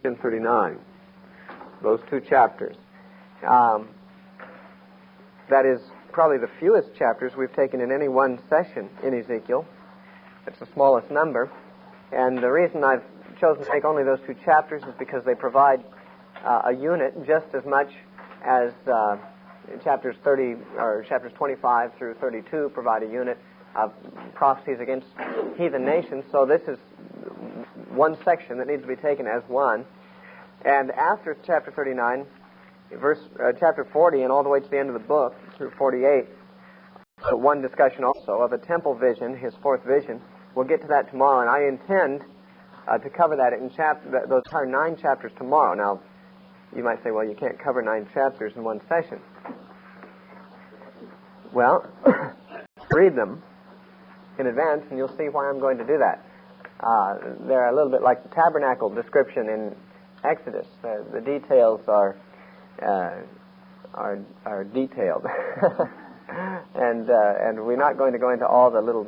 and 39. Those two chapters. That is probably the fewest chapters we've taken in any one session in Ezekiel. It's the smallest number. And the reason I've chosen to take only those two chapters is because they provide a unit just as much as chapters 25 through 32 provide a unit of prophecies against heathen nations. So this is one section that needs to be taken as one. And after chapter 39, chapter 40, and all the way to the end of the book through 48, one discussion also of a temple vision, his fourth vision. We'll get to that tomorrow, and I intend to cover that in those entire 9 chapters tomorrow. Now, you might say, well, you can't cover 9 chapters in one session. Well, read them in advance, and you'll see why I'm going to do that. They're a little bit like the tabernacle description in Exodus. The details are detailed, and we're not going to go into all the little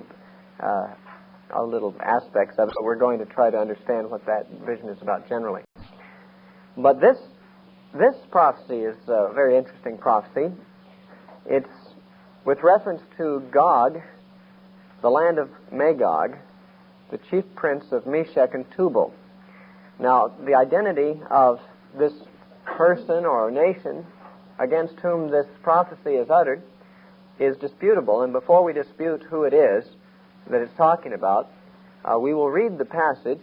aspects of it. But we're going to try to understand what that vision is about generally. But this prophecy is a very interesting prophecy. It's with reference to Gog, the land of Magog, the chief prince of Meshech and Tubal. Now, the identity of this person or nation against whom this prophecy is uttered is disputable, and before we dispute who it is that it's talking about, we will read the passage,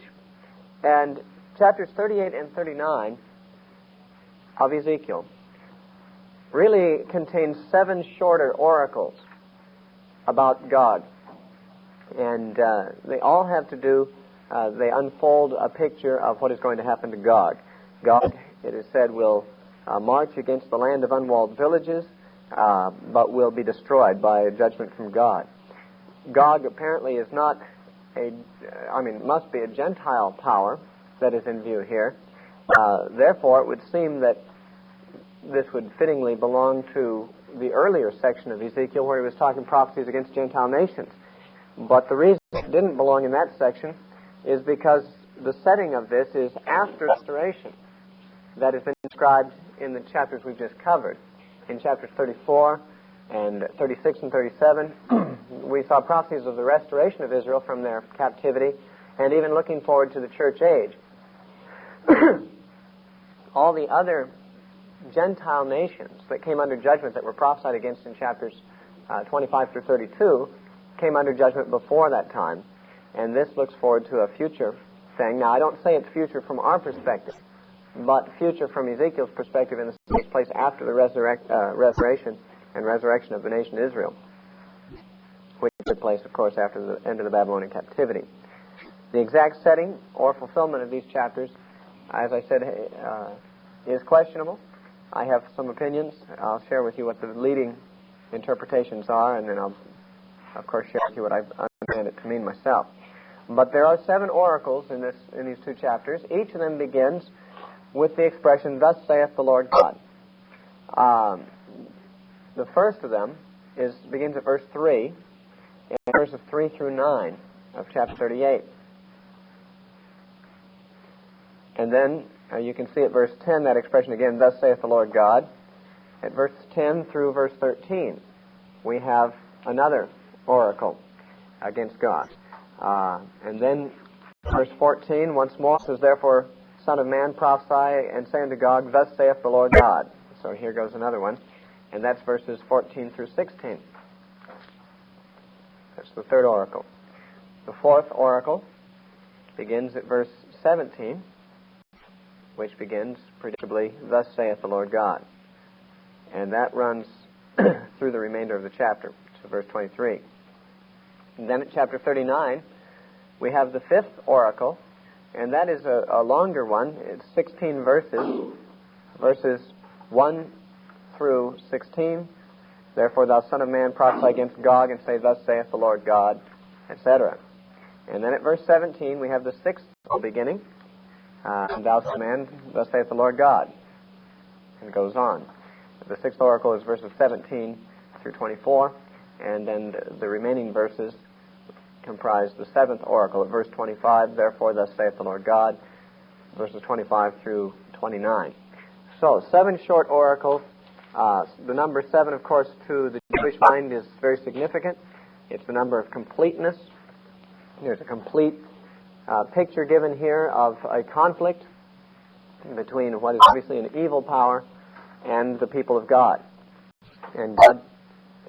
and chapters 38 and 39 of Ezekiel really contains 7 shorter oracles about Gog, and they all have to do, they unfold a picture of what is going to happen to Gog. Gog, it is said, will march against the land of unwalled villages, but will be destroyed by a judgment from God. Gog apparently is not must be a Gentile power that is in view here. Therefore, it would seem that this would fittingly belong to the earlier section of Ezekiel where he was talking prophecies against Gentile nations. But the reason it didn't belong in that section is because the setting of this is after restoration that has been described in the chapters we've just covered. In chapters 34 and 36 and 37, we saw prophecies of the restoration of Israel from their captivity and even looking forward to the church age. All the other Gentile nations that came under judgment that were prophesied against in chapters 25 through 32 came under judgment before that time, and this looks forward to a future thing. Now, I don't say it's future from our perspective, but future from Ezekiel's perspective in the takes place after the restoration and resurrection of the nation Israel, which took place, of course, after the end of the Babylonian captivity. The exact setting or fulfillment of these chapters, as I said, is questionable. I have some opinions. I'll share with you what the leading interpretations are, and then I'll, of course, share with you what I understand it to mean myself. But there are 7 oracles in these 2 chapters. Each of them begins with the expression, "Thus saith the Lord God." The first of them begins at verse 3, and verses 3 through 9 of chapter 38. And then you can see at verse 10 that expression again, "Thus saith the Lord God." At verse 10 through verse 13, we have another oracle against God. And then verse 14 once more says, "Therefore, Son of man, prophesy and say unto Gog, Thus saith the Lord God." So here goes another one. And that's verses 14 through 16. That's the third oracle. The fourth oracle begins at verse 17, which begins, predictably, "Thus saith the Lord God." And that runs through the remainder of the chapter, to verse 23. And then at chapter 39, we have the fifth oracle, and that is a longer one. It's 16 verses, verses 1 through 16. "Therefore, thou son of man, prophesy against Gog, and say, Thus saith the Lord God," etc. And then at verse 17, we have the sixth beginning, "And thou son of man, thus saith the Lord God," and it goes on. The sixth oracle is verses 17 through 24, and then the remaining verses comprise the seventh oracle at verse 25, "Therefore, thus saith the Lord God." verses 25 through 29. So, 7 short oracles. The number 7, of course, to the Jewish mind is very significant. It's the number of completeness. There's a complete picture given here of a conflict between what is obviously an evil power and the people of God. And God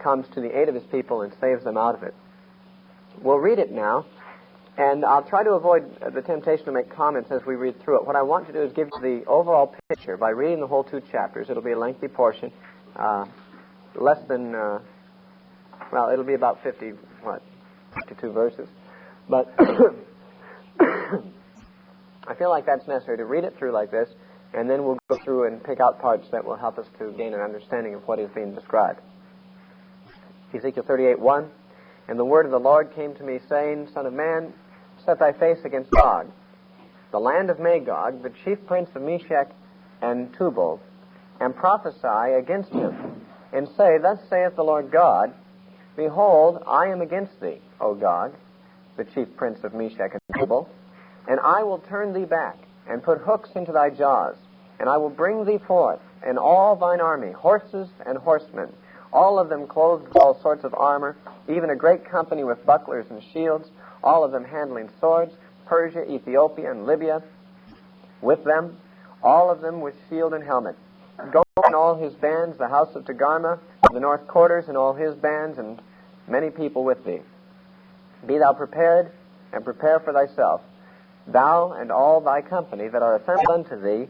comes to the aid of His people and saves them out of it. We'll read it now, and I'll try to avoid the temptation to make comments as we read through it. What I want to do is give you the overall picture by reading the whole 2 chapters. It'll be a lengthy portion, less than, it'll be about 52 verses. But I feel like that's necessary to read it through like this, and then we'll go through and pick out parts that will help us to gain an understanding of what is being described. Ezekiel 38:1, "And the word of the Lord came to me, saying, Son of man, set thy face against Gog, the land of Magog, the chief prince of Meshech and Tubal, and prophesy against him, and say, Thus saith the Lord God, Behold, I am against thee, O Gog, the chief prince of Meshech and Tubal, and I will turn thee back, and put hooks into thy jaws, and I will bring thee forth, and all thine army, horses and horsemen, all of them clothed with all sorts of armor, even a great company with bucklers and shields, all of them handling swords, Persia, Ethiopia, and Libya, with them, all of them with shield and helmet. Go and all his bands, the house of Togarmah, the north quarters, and all his bands, and many people with thee. Be thou prepared, and prepare for thyself, thou and all thy company that are assembled unto thee,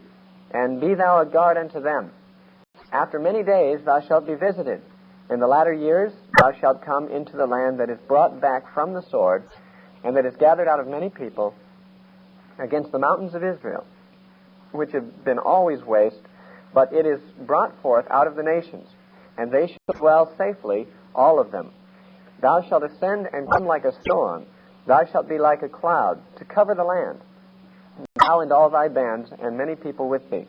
and be thou a guard unto them. After many days thou shalt be visited. In the latter years thou shalt come into the land that is brought back from the sword, and that is gathered out of many people, against the mountains of Israel, which have been always waste, but it is brought forth out of the nations, and they shall dwell safely, all of them. Thou shalt ascend and come like a storm, thou shalt be like a cloud, to cover the land, thou and all thy bands, and many people with thee."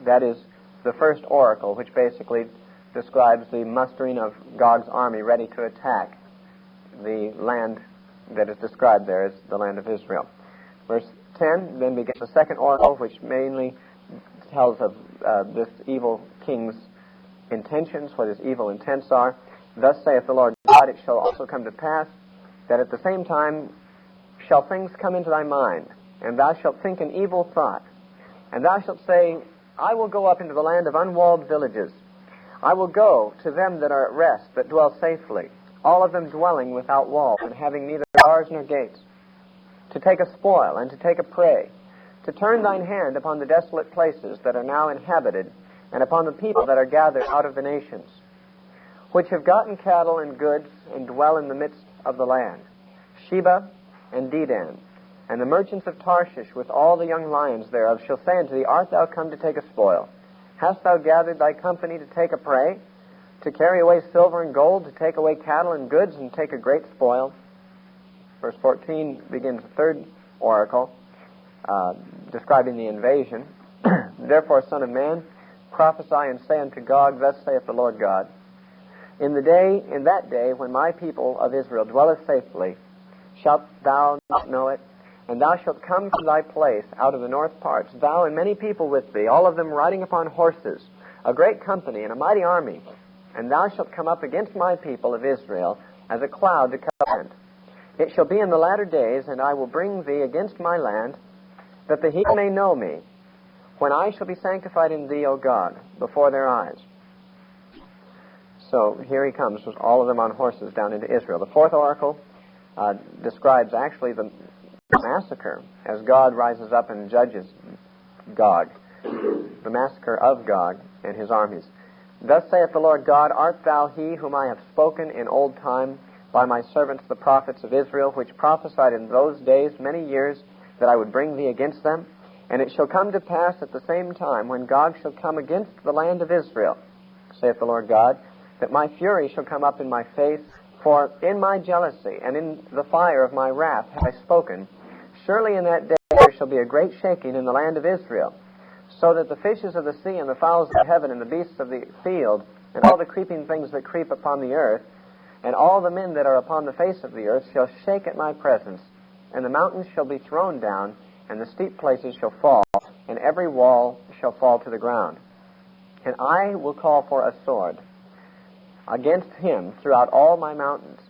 That is the first oracle, which basically describes the mustering of Gog's army ready to attack the land that is described there as the land of Israel. Verse 10 then begins the second oracle, which mainly tells of this evil king's intentions, what his evil intents are. "Thus saith the Lord God, it shall also come to pass, that at the same time shall things come into thy mind, and thou shalt think an evil thought. And thou shalt say, I will go up into the land of unwalled villages. I will go to them that are at rest, that dwell safely, all of them dwelling without wall, and having neither bars nor gates, to take a spoil and to take a prey, to turn thine hand upon the desolate places that are now inhabited, and upon the people that are gathered out of the nations, which have gotten cattle and goods, and dwell in the midst of the land, Sheba and Dedan, and the merchants of Tarshish with all the young lions thereof shall say unto thee, Art thou come to take a spoil? Hast thou gathered thy company to take a prey, to carry away silver and gold, to take away cattle and goods, and take a great spoil? Verse 14 begins the third oracle, describing the invasion. Therefore, Son of man, prophesy and say unto Gog, Thus saith the Lord God, In that day, when my people of Israel dwelleth safely, shalt thou not know it? And thou shalt come to thy place out of the north parts, thou and many people with thee, all of them riding upon horses, a great company and a mighty army. And thou shalt come up against my people of Israel as a cloud to cover it. It shall be in the latter days, and I will bring thee against my land, that the heathen may know me, when I shall be sanctified in thee, O God, before their eyes. So here he comes with all of them on horses down into Israel. The fourth oracle describes actually the massacre as God rises up and judges Gog, the massacre of Gog and his armies. Thus saith the Lord God, Art thou he whom I have spoken in old time by my servants the prophets of Israel, which prophesied in those days many years that I would bring thee against them? And it shall come to pass at the same time, when Gog shall come against the land of Israel, saith the Lord God, that my fury shall come up in my face, for in my jealousy and in the fire of my wrath have I spoken. Surely in that day there shall be a great shaking in the land of Israel, so that the fishes of the sea and the fowls of heaven and the beasts of the field and all the creeping things that creep upon the earth and all the men that are upon the face of the earth shall shake at my presence, and the mountains shall be thrown down, and the steep places shall fall, and every wall shall fall to the ground. And I will call for a sword against him throughout all my mountains,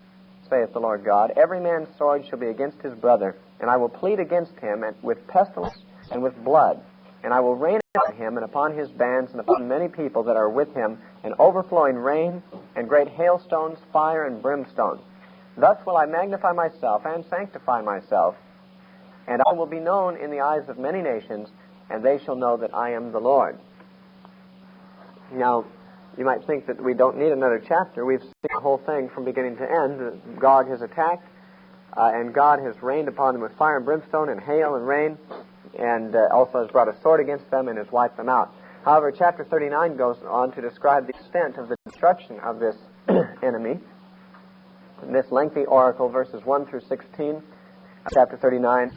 saith the Lord God. Every man's sword shall be against his brother, and I will plead against him with pestilence and with blood. And I will rain upon him and upon his bands and upon many people that are with him, an overflowing rain and great hailstones, fire and brimstone. Thus will I magnify myself and sanctify myself, and I will be known in the eyes of many nations, and they shall know that I am the Lord. Now, you might think that we don't need another chapter. We've seen the whole thing from beginning to end. Gog has attacked, and God has rained upon them with fire and brimstone and hail and rain, and also has brought a sword against them and has wiped them out. However, chapter 39 goes on to describe the extent of the destruction of this enemy. This lengthy oracle, verses 1 through 16, chapter 39,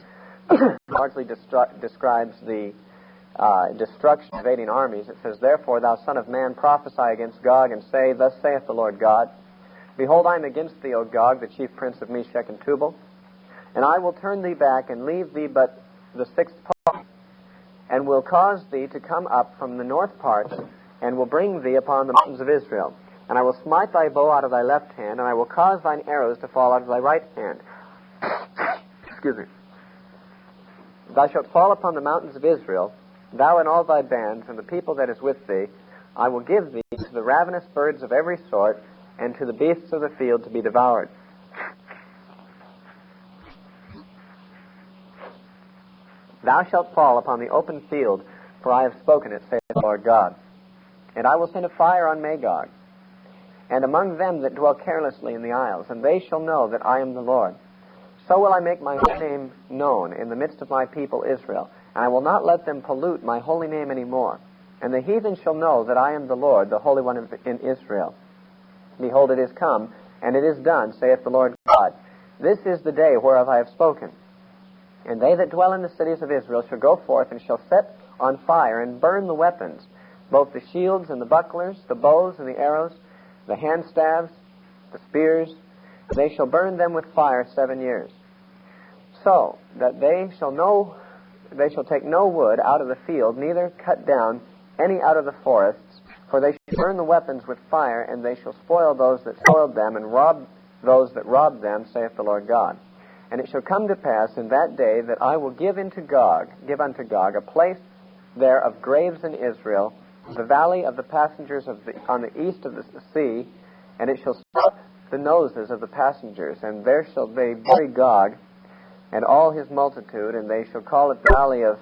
largely describes the destruction of invading armies. It says, Therefore, thou son of man, prophesy against Gog, and say, Thus saith the Lord God, Behold, I am against thee, O Gog, the chief prince of Meshech and Tubal, and I will turn thee back and leave thee but the sixth part, and will cause thee to come up from the north parts, and will bring thee upon the mountains of Israel. And I will smite thy bow out of thy left hand, and I will cause thine arrows to fall out of thy right hand. Excuse me. Thou shalt fall upon the mountains of Israel, thou and all thy bands, and the people that is with thee. I will give thee to the ravenous birds of every sort, and to the beasts of the field to be devoured. Thou shalt fall upon the open field, for I have spoken it, saith the Lord God. And I will send a fire on Magog, and among them that dwell carelessly in the isles, and they shall know that I am the Lord. So will I make my name known in the midst of my people Israel, and I will not let them pollute my holy name any more. And the heathen shall know that I am the Lord, the Holy One in Israel. Behold, it is come, and it is done, saith the Lord God. This is the day whereof I have spoken. And they that dwell in the cities of Israel shall go forth, and shall set on fire, and burn the weapons, both the shields and the bucklers, the bows and the arrows, the handstaves, the spears. They shall burn them with fire 7 years. So that they shall take no wood out of the field, neither cut down any out of the forests, for they shall burn the weapons with fire, and they shall spoil those that spoiled them, and rob those that robbed them, saith the Lord God. And it shall come to pass in that day that I will give unto Gog a place there of graves in Israel, the valley of the passengers on the east of the sea, and it shall stop the noses of the passengers, and there shall they bury Gog and all his multitude, and they shall call it the valley of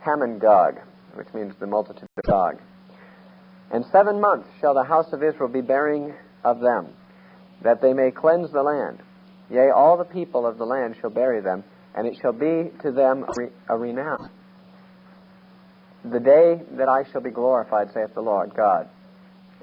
Hamon-Gog, which means the multitude of Gog. And 7 months shall the house of Israel be burying of them, that they may cleanse the land. Yea, all the people of the land shall bury them, and it shall be to them a renown. The day that I shall be glorified, saith the Lord God.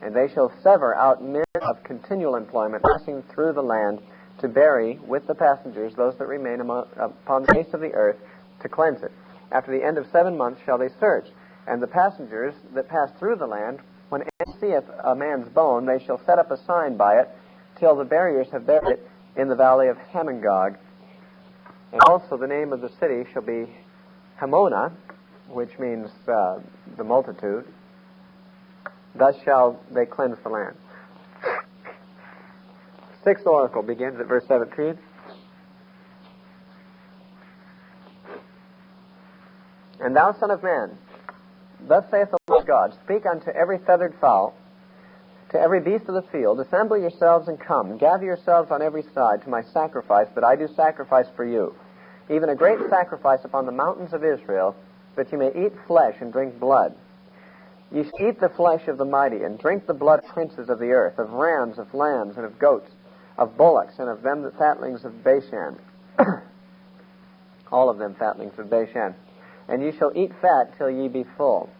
And they shall sever out men of continual employment, passing through the land, to bury with the passengers those that remain upon the face of the earth, to cleanse it. After the end of 7 months shall they search, and the passengers that pass through the land, when any seeth a man's bone, they shall set up a sign by it, till the buriers have buried it in the valley of Hamon-Gog. And also the name of the city shall be Hamona, which means the multitude. Thus shall they cleanse the land. Sixth oracle begins at verse 17. And thou, son of man, thus saith the Lord God, speak unto every feathered fowl, to every beast of the field, assemble yourselves and come, gather yourselves on every side to my sacrifice that I do sacrifice for you, even a great sacrifice upon the mountains of Israel, that you may eat flesh and drink blood. You shall eat the flesh of the mighty, and drink the blood of princes of the earth, of rams, of lambs, and of goats, of bullocks, and of them the fatlings of Bashan. All of them fatlings of Bashan. And ye shall eat fat till ye be full,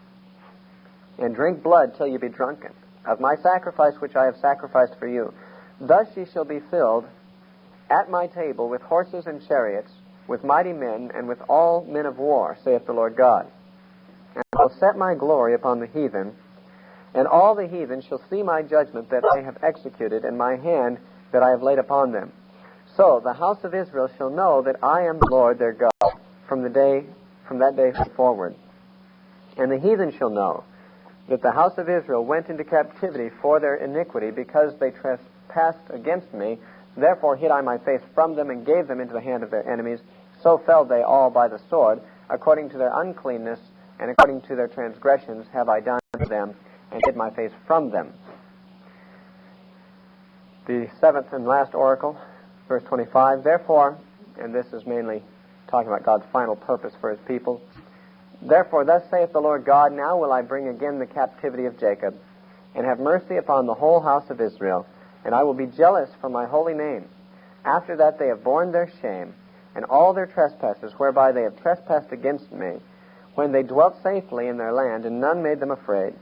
and drink blood till ye be drunken, of my sacrifice which I have sacrificed for you. Thus ye shall be filled at my table with horses and chariots, with mighty men, and with all men of war, saith the Lord God. And I will set my glory upon the heathen, and all the heathen shall see my judgment that I have executed, and my hand that I have laid upon them. So the house of Israel shall know that I am the Lord their God, from the day from that day forward. And the heathen shall know that the house of Israel went into captivity for their iniquity, because they trespassed against me. Therefore hid I my face from them, and gave them into the hand of their enemies. So fell they all by the sword. According to their uncleanness and according to their transgressions have I done to them, and hid my face from them. The seventh and last oracle, verse 25. Therefore, and this is mainly talking about God's final purpose for his people. Therefore, thus saith the Lord God, now will I bring again the captivity of Jacob, and have mercy upon the whole house of Israel, and I will be jealous for my holy name. After that they have borne their shame, and all their trespasses whereby they have trespassed against me, when they dwelt safely in their land, and none made them afraid.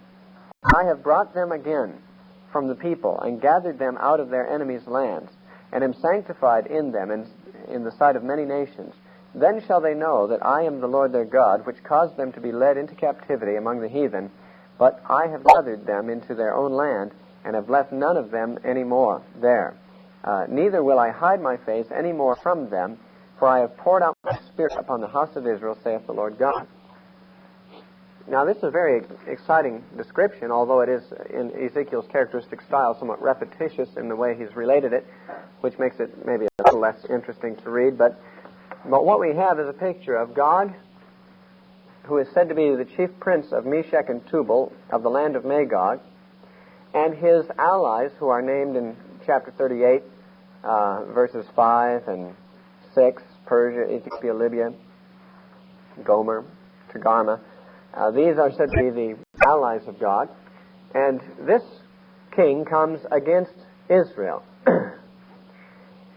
I have brought them again from the people, and gathered them out of their enemies' lands, and am sanctified in them, and in the sight of many nations. Then shall they know that I am the Lord their God, which caused them to be led into captivity among the heathen, but I have gathered them into their own land, and have left none of them any more there. Neither will I hide my face any more from them, for I have poured out my Spirit upon the house of Israel, saith the Lord God. Now, this is a very exciting description, although it is, in Ezekiel's characteristic style, somewhat repetitious in the way he's related it, which makes it maybe a little less interesting to read. But what we have is a picture of God, who is said to be the chief prince of Meshech and Tubal, of the land of Magog, and his allies, who are named in chapter 38, verses 5 and 6, Persia, Ethiopia, Libya, Gomer, Togarmah. These are said to be the allies of God. And this king comes against Israel.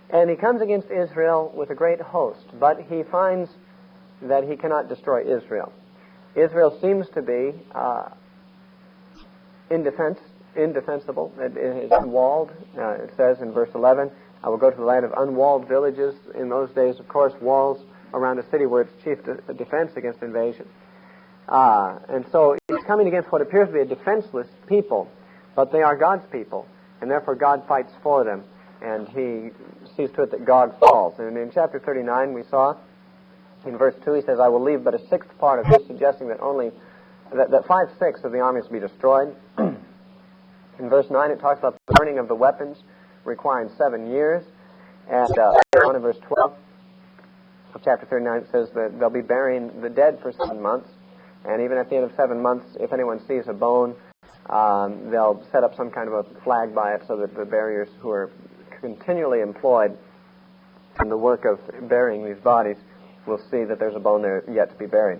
And he comes against Israel with a great host, but he finds that he cannot destroy Israel. Israel seems to be indefensible. It is unwalled. It says in verse 11, I will go to the land of unwalled villages. In those days, of course, walls around a city were its chief defense against invasion. And so he's coming against what appears to be a defenseless people, but they are God's people, and therefore God fights for them, and he sees to it that Gog falls. And in chapter 39 we saw, in verse 2, he says, I will leave but a sixth part of this, suggesting that only that 5/6 of the army is to be destroyed. In verse 9 it talks about the burning of the weapons, requiring 7 years. And in verse 12 of chapter 39 it says that they'll be burying the dead for 7 months. And even at the end of 7 months, if anyone sees a bone, they'll set up some kind of a flag by it so that the buriers who are continually employed in the work of burying these bodies will see that there's a bone there yet to be buried.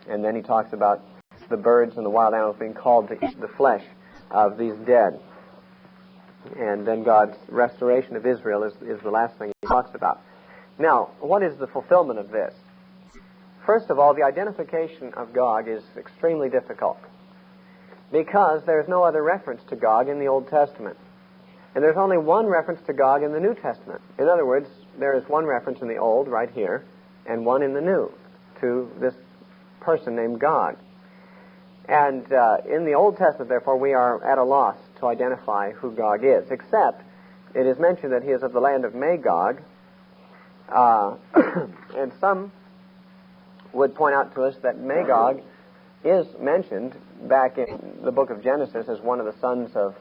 And then he talks about the birds and the wild animals being called to eat the flesh of these dead. And then God's restoration of Israel is the last thing he talks about. Now, what is the fulfillment of this? First of all, the identification of Gog is extremely difficult, because there is no other reference to Gog in the Old Testament. And there's only one reference to Gog in the New Testament. In other words, there is one reference in the Old, right here, and one in the New, to this person named Gog. And in the Old Testament, therefore, we are at a loss to identify who Gog is, except it is mentioned that he is of the land of Magog, and some would point out to us that Magog is mentioned back in the book of Genesis as one of the sons of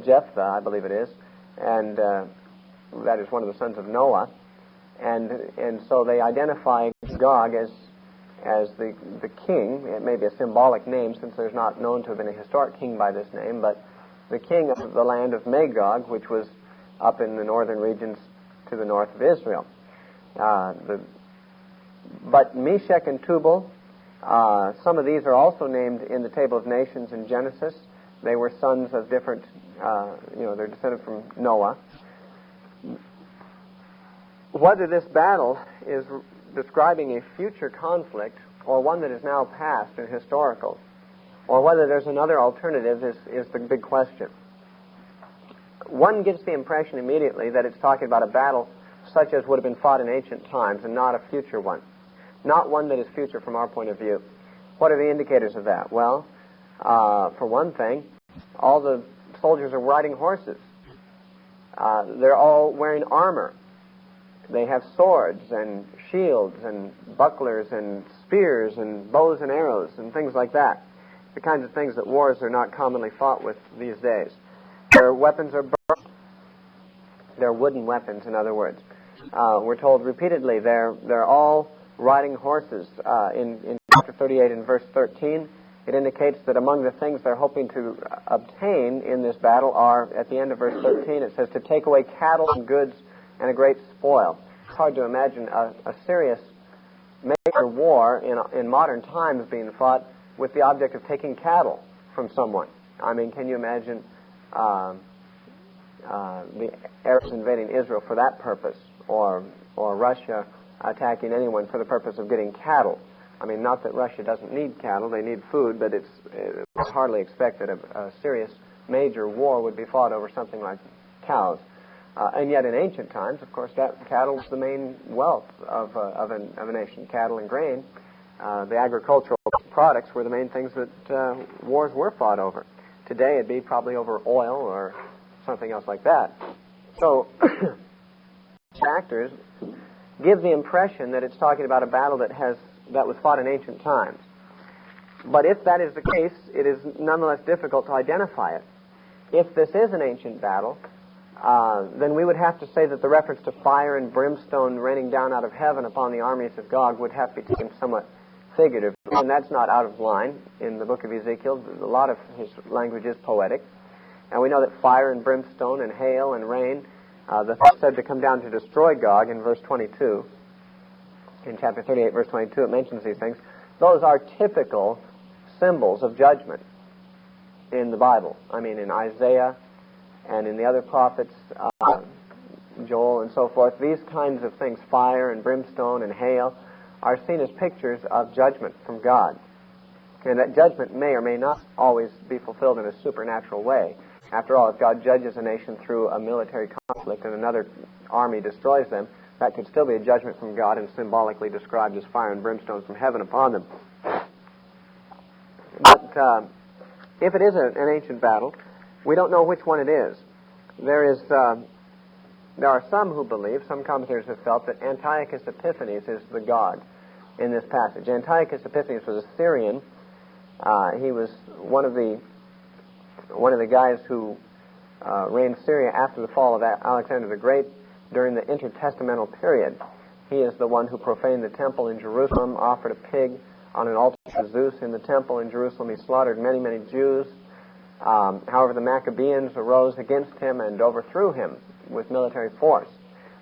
Jephthah, I believe it is, and that is one of the sons of Noah, and so they identify Gog as the king. It may be a symbolic name, since there's not known to have been a historic king by this name, but the king of the land of Magog, which was up in the northern regions to the north of Israel. But Meshech and Tubal, some of these are also named in the Table of Nations in Genesis. They were sons of different, they're descended from Noah. Whether this battle is describing a future conflict, or one that is now past and historical, or whether there's another alternative is the big question. One gets the impression immediately that it's talking about a battle such as would have been fought in ancient times, and not a future one. Not one that is future from our point of view. What are the indicators of that? Well, for one thing, all the soldiers are riding horses. They're all wearing armor. They have swords and shields and bucklers and spears and bows and arrows and things like that. The kinds of things that wars are not commonly fought with these days. Their weapons are burnished. They're wooden weapons, in other words. We're told repeatedly they're all riding horses. In chapter 38 and verse 13, it indicates that among the things they're hoping to obtain in this battle are, at the end of verse 13, it says, to take away cattle and goods and a great spoil. It's hard to imagine a serious major war in modern times being fought with the object of taking cattle from someone. I mean, can you imagine the Arabs invading Israel for that purpose, or Russia attacking anyone for the purpose of getting cattle? I mean, not that Russia doesn't need cattle, they need food, but it's hardly expected a serious major war would be fought over something like cows. And yet in ancient times, of course, cattle was the main wealth of a nation. Cattle and grain, the agricultural products were the main things that wars were fought over. Today it'd be probably over oil or something else like that. So factors give the impression that it's talking about a battle that was fought in ancient times. But if that is the case, it is nonetheless difficult to identify it. If this is an ancient battle, then we would have to say that the reference to fire and brimstone raining down out of heaven upon the armies of Gog would have to be taken somewhat figurative. And that's not out of line in the book of Ezekiel. A lot of his language is poetic. And we know that fire and brimstone and hail and rain, the things said to come down to destroy Gog in verse 22. In chapter 38, verse 22, it mentions these things. Those are typical symbols of judgment in the Bible. I mean, in Isaiah and in the other prophets, Joel and so forth, these kinds of things, fire and brimstone and hail, are seen as pictures of judgment from God. And that judgment may or may not always be fulfilled in a supernatural way. After all, if God judges a nation through a military conflict and another army destroys them, that could still be a judgment from God and symbolically described as fire and brimstone from heaven upon them. But if it is an ancient battle, we don't know which one it is. There are some who believe, some commentators have felt, that Antiochus Epiphanes is the God in this passage. Antiochus Epiphanes was a Syrian. He was one of the guys who reigned Syria after the fall of Alexander the Great during the intertestamental period. He is the one who profaned the temple in Jerusalem, offered a pig on an altar to Zeus in the temple in Jerusalem. He slaughtered many, many Jews. However, the Maccabeans arose against him and overthrew him with military force.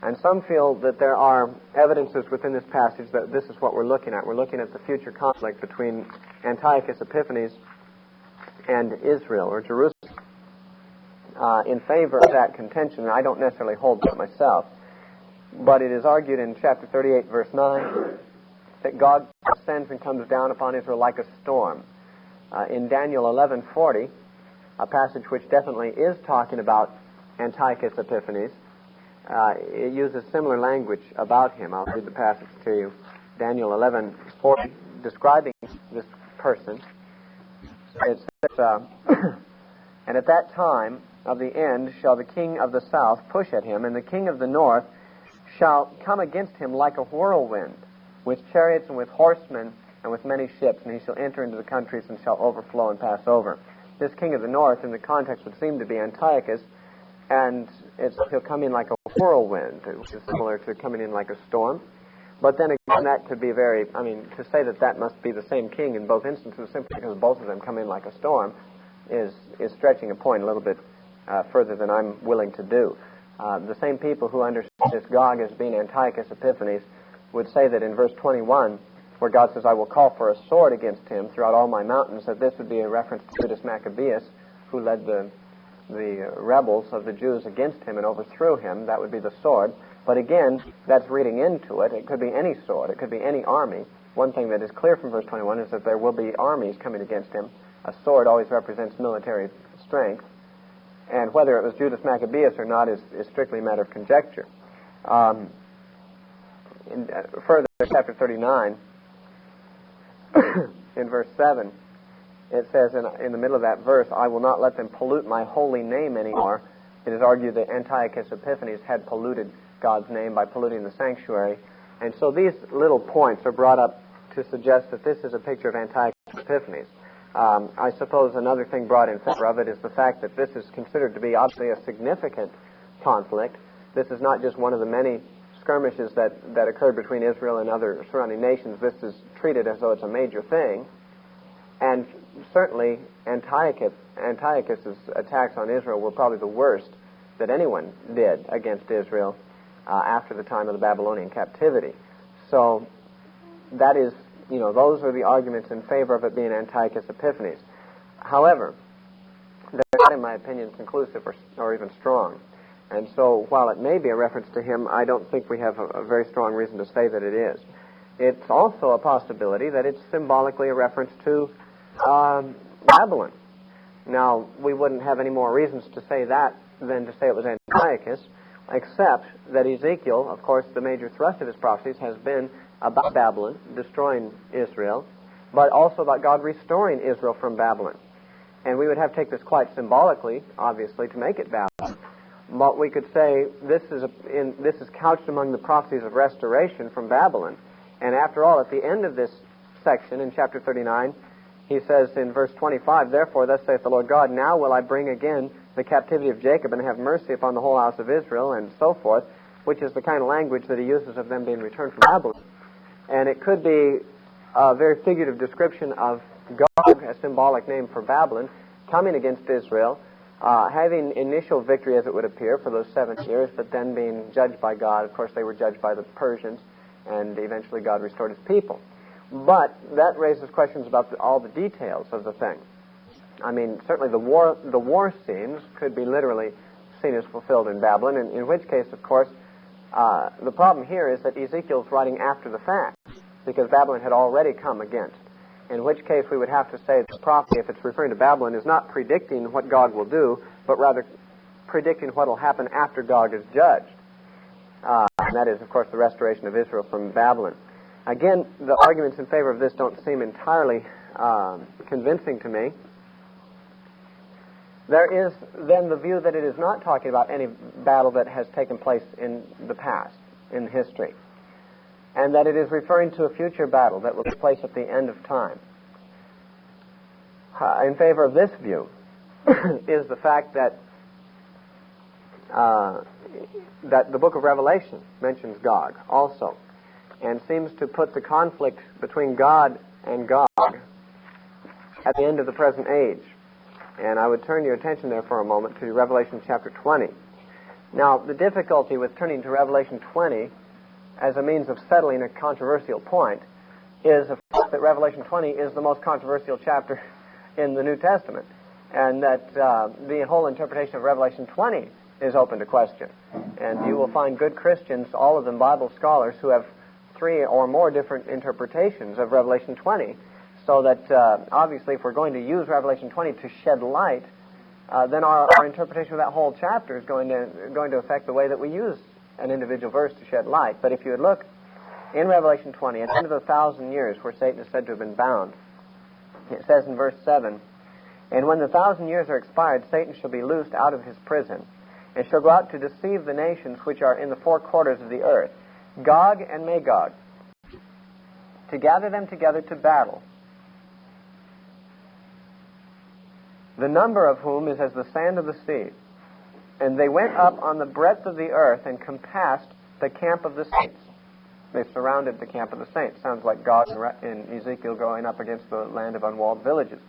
And some feel that there are evidences within this passage that this is what we're looking at. We're looking at the future conflict between Antiochus Epiphanes and Israel, or Jerusalem. In favor of that contention, and I don't necessarily hold that myself, but it is argued in chapter 38, verse 9, that God descends and comes down upon Israel like a storm. In Daniel 11:40, a passage which definitely is talking about Antiochus Epiphanes, it uses similar language about him. I'll read the passage to you. Daniel 11:40, describing this person. It says, and at that time of the end shall the king of the south push at him, and the king of the north shall come against him like a whirlwind, with chariots and with horsemen and with many ships, and he shall enter into the countries and shall overflow and pass over. This king of the north, in the context, would seem to be Antiochus, and he'll come in like a whirlwind, which is similar to coming in like a storm. But then again, that could be to say that must be the same king in both instances, simply because both of them come in like a storm, is stretching a point a little bit further than I'm willing to do. The same people who understand this Gog as being Antiochus Epiphanes would say that in verse 21, where God says, I will call for a sword against him throughout all my mountains, that this would be a reference to Judas Maccabeus, who led the rebels of the Jews against him and overthrew him. That would be the sword. But again, that's reading into it. It could be any sword. It could be any army. One thing that is clear from verse 21 is that there will be armies coming against him. A sword always represents military strength. And whether it was Judas Maccabeus or not is strictly a matter of conjecture. Further, chapter 39, in verse 7, it says in the middle of that verse, I will not let them pollute my holy name anymore. It is argued that Antiochus Epiphanes had polluted God's name by polluting the sanctuary. And so these little points are brought up to suggest that this is a picture of Antiochus Epiphanes. I suppose another thing brought in favor of it is the fact that this is considered to be obviously a significant conflict. This is not just one of the many skirmishes that occurred between Israel and other surrounding nations. This is treated as though it's a major thing. And certainly Antiochus' attacks on Israel were probably the worst that anyone did against Israel after the time of the Babylonian captivity. So that is, those are the arguments in favor of it being Antiochus Epiphanes. However, they're not, in my opinion, conclusive or even strong. And so while it may be a reference to him, I don't think we have a very strong reason to say that it is. It's also a possibility that it's symbolically a reference to Babylon. Now, we wouldn't have any more reasons to say that than to say it was Antiochus, except that Ezekiel, of course, the major thrust of his prophecies has been about Babylon, destroying Israel, but also about God restoring Israel from Babylon. And we would have to take this quite symbolically, obviously, to make it Babylon. But we could say this is couched among the prophecies of restoration from Babylon. And after all, at the end of this section, in chapter 39, he says in verse 25, "Therefore, thus saith the Lord God, now will I bring again the captivity of Jacob and have mercy upon the whole house of Israel," and so forth, which is the kind of language that he uses of them being returned from Babylon. And it could be a very figurative description of Gog, a symbolic name for Babylon, coming against Israel, having initial victory, as it would appear, for those 7 years, but then being judged by God. Of course, they were judged by the Persians, and eventually God restored his people. But that raises questions about all the details of the thing. I mean, certainly the war scenes could be literally seen as fulfilled in Babylon, and in which case, of course, the problem here is that Ezekiel's writing after the fact, because Babylon had already come against. In which case, we would have to say that the prophecy, if it's referring to Babylon, is not predicting what God will do, but rather predicting what will happen after Gog is judged. And that is, of course, the restoration of Israel from Babylon. Again, the arguments in favor of this don't seem entirely convincing to me. There is then the view that it is not talking about any battle that has taken place in the past, in history, and that it is referring to a future battle that will take place at the end of time. In favor of this view is the fact that the book of Revelation mentions Gog also, and seems to put the conflict between God and Gog at the end of the present age. And I would turn your attention there for a moment to Revelation chapter 20. Now, the difficulty with turning to Revelation 20 as a means of settling a controversial point is the fact that Revelation 20 is the most controversial chapter in the New Testament, and that the whole interpretation of Revelation 20 is open to question. And you will find good Christians, all of them Bible scholars, who have 3 or more different interpretations of Revelation 20, so that obviously if we're going to use Revelation 20 to shed light, then our interpretation of that whole chapter is going to affect the way that we use an individual verse to shed light. But if you would look in Revelation 20, at the end of the 1,000 years where Satan is said to have been bound, it says in verse 7, "And when the 1,000 years are expired, Satan shall be loosed out of his prison, and shall go out to deceive the nations which are in the 4 quarters of the earth, Gog and Magog, to gather them together to battle, the number of whom is as the sand of the sea. And they went up on the breadth of the earth and compassed the camp of the saints." They surrounded the camp of the saints. Sounds like God in Ezekiel going up against the land of unwalled villages,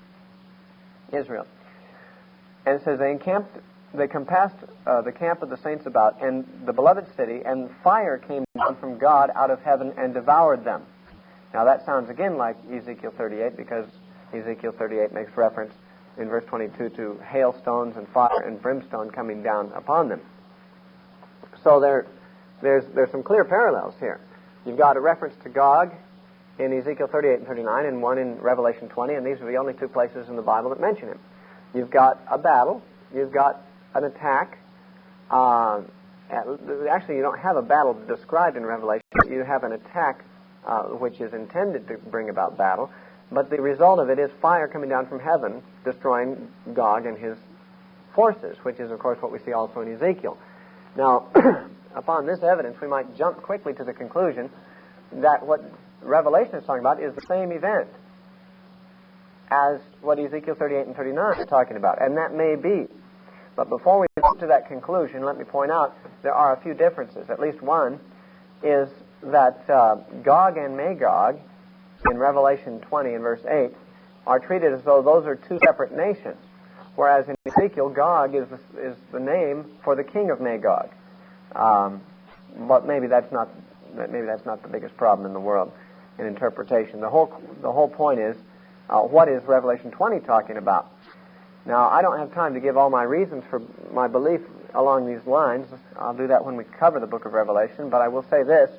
Israel. And it says they compassed the camp of the saints about, and the beloved city, and fire came down from God out of heaven and devoured them. Now that sounds again like Ezekiel 38, because Ezekiel 38 makes reference in verse 22 to hailstones and fire and brimstone coming down upon them. So there's some clear parallels here. You've got a reference to Gog in Ezekiel 38 and 39, and one in Revelation 20, and these are the only 2 places in the Bible that mention him. You've got a battle. You've got an attack. Actually, you don't have a battle described in Revelation. You have an attack which is intended to bring about battle. But the result of it is fire coming down from heaven, destroying Gog and his forces, which is, of course, what we see also in Ezekiel. Now, upon this evidence, we might jump quickly to the conclusion that what Revelation is talking about is the same event as what Ezekiel 38 and 39 are talking about, and that may be. But before we come to that conclusion, let me point out there are a few differences. At least one is that Gog and Magog in Revelation 20 and verse 8 are treated as though those are two separate nations, whereas in Ezekiel, Gog is the name for the king of Magog. But maybe that's not the biggest problem in the world in interpretation. The whole point is, what is Revelation 20 talking about? Now, I don't have time to give all my reasons for my belief along these lines. I'll do that when we cover the book of Revelation, but I will say this,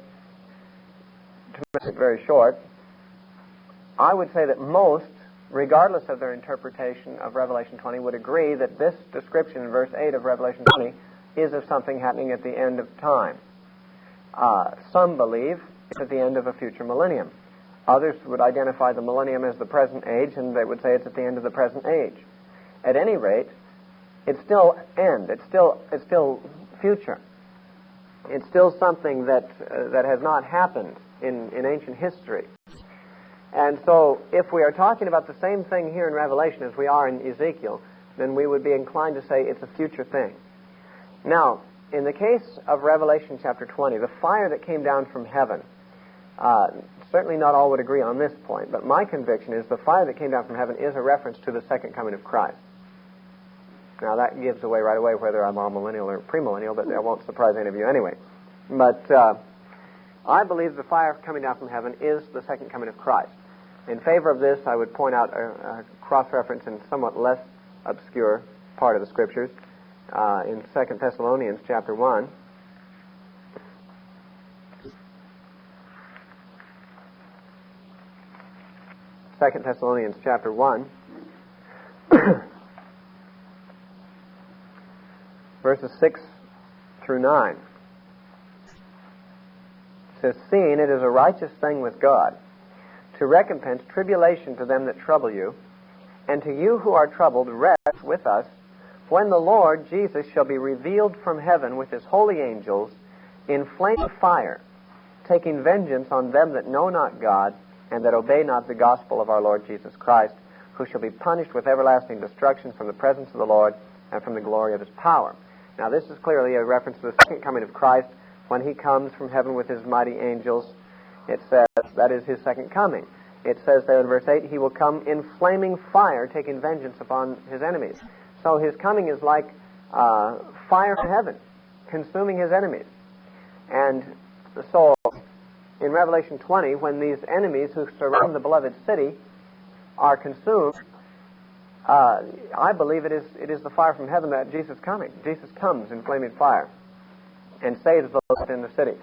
to make it very short. I would say that most, regardless of their interpretation of Revelation 20, would agree that this description in verse 8 of Revelation 20 is of something happening at the end of time. Some believe it's at the end of a future millennium. Others would identify the millennium as the present age, and they would say it's at the end of the present age. At any rate, it's still end. It's still future. It's still something that has not happened in ancient history. And so, if we are talking about the same thing here in Revelation as we are in Ezekiel, then we would be inclined to say it's a future thing. Now, in the case of Revelation chapter 20, the fire that came down from heaven, certainly not all would agree on this point, but my conviction is the fire that came down from heaven is a reference to the second coming of Christ. Now, that gives away right away whether I'm all-millennial or premillennial, but that won't surprise any of you anyway. But I believe the fire coming down from heaven is the second coming of Christ. In favor of this, I would point out a cross-reference in somewhat less obscure part of the Scriptures in 2 Thessalonians chapter 1. Second Thessalonians chapter 1, verses 6 through 9. It says, "Seeing it is a righteous thing with God to recompense tribulation to them that trouble you, and to you who are troubled rest with us, when the Lord Jesus shall be revealed from heaven with his holy angels in flame of fire, taking vengeance on them that know not God, and that obey not the gospel of our Lord Jesus Christ, who shall be punished with everlasting destruction from the presence of the Lord and from the glory of his power." Now, this is clearly a reference to the second coming of Christ when he comes from heaven with his mighty angels. It says that is his second coming. It says there in verse 8, he will come in flaming fire, taking vengeance upon his enemies. So his coming is like fire from heaven, consuming his enemies. And so in Revelation 20, when these enemies who surround the beloved city are consumed, I believe it is the fire from heaven that Jesus is coming. Jesus comes in flaming fire and saves those in the city.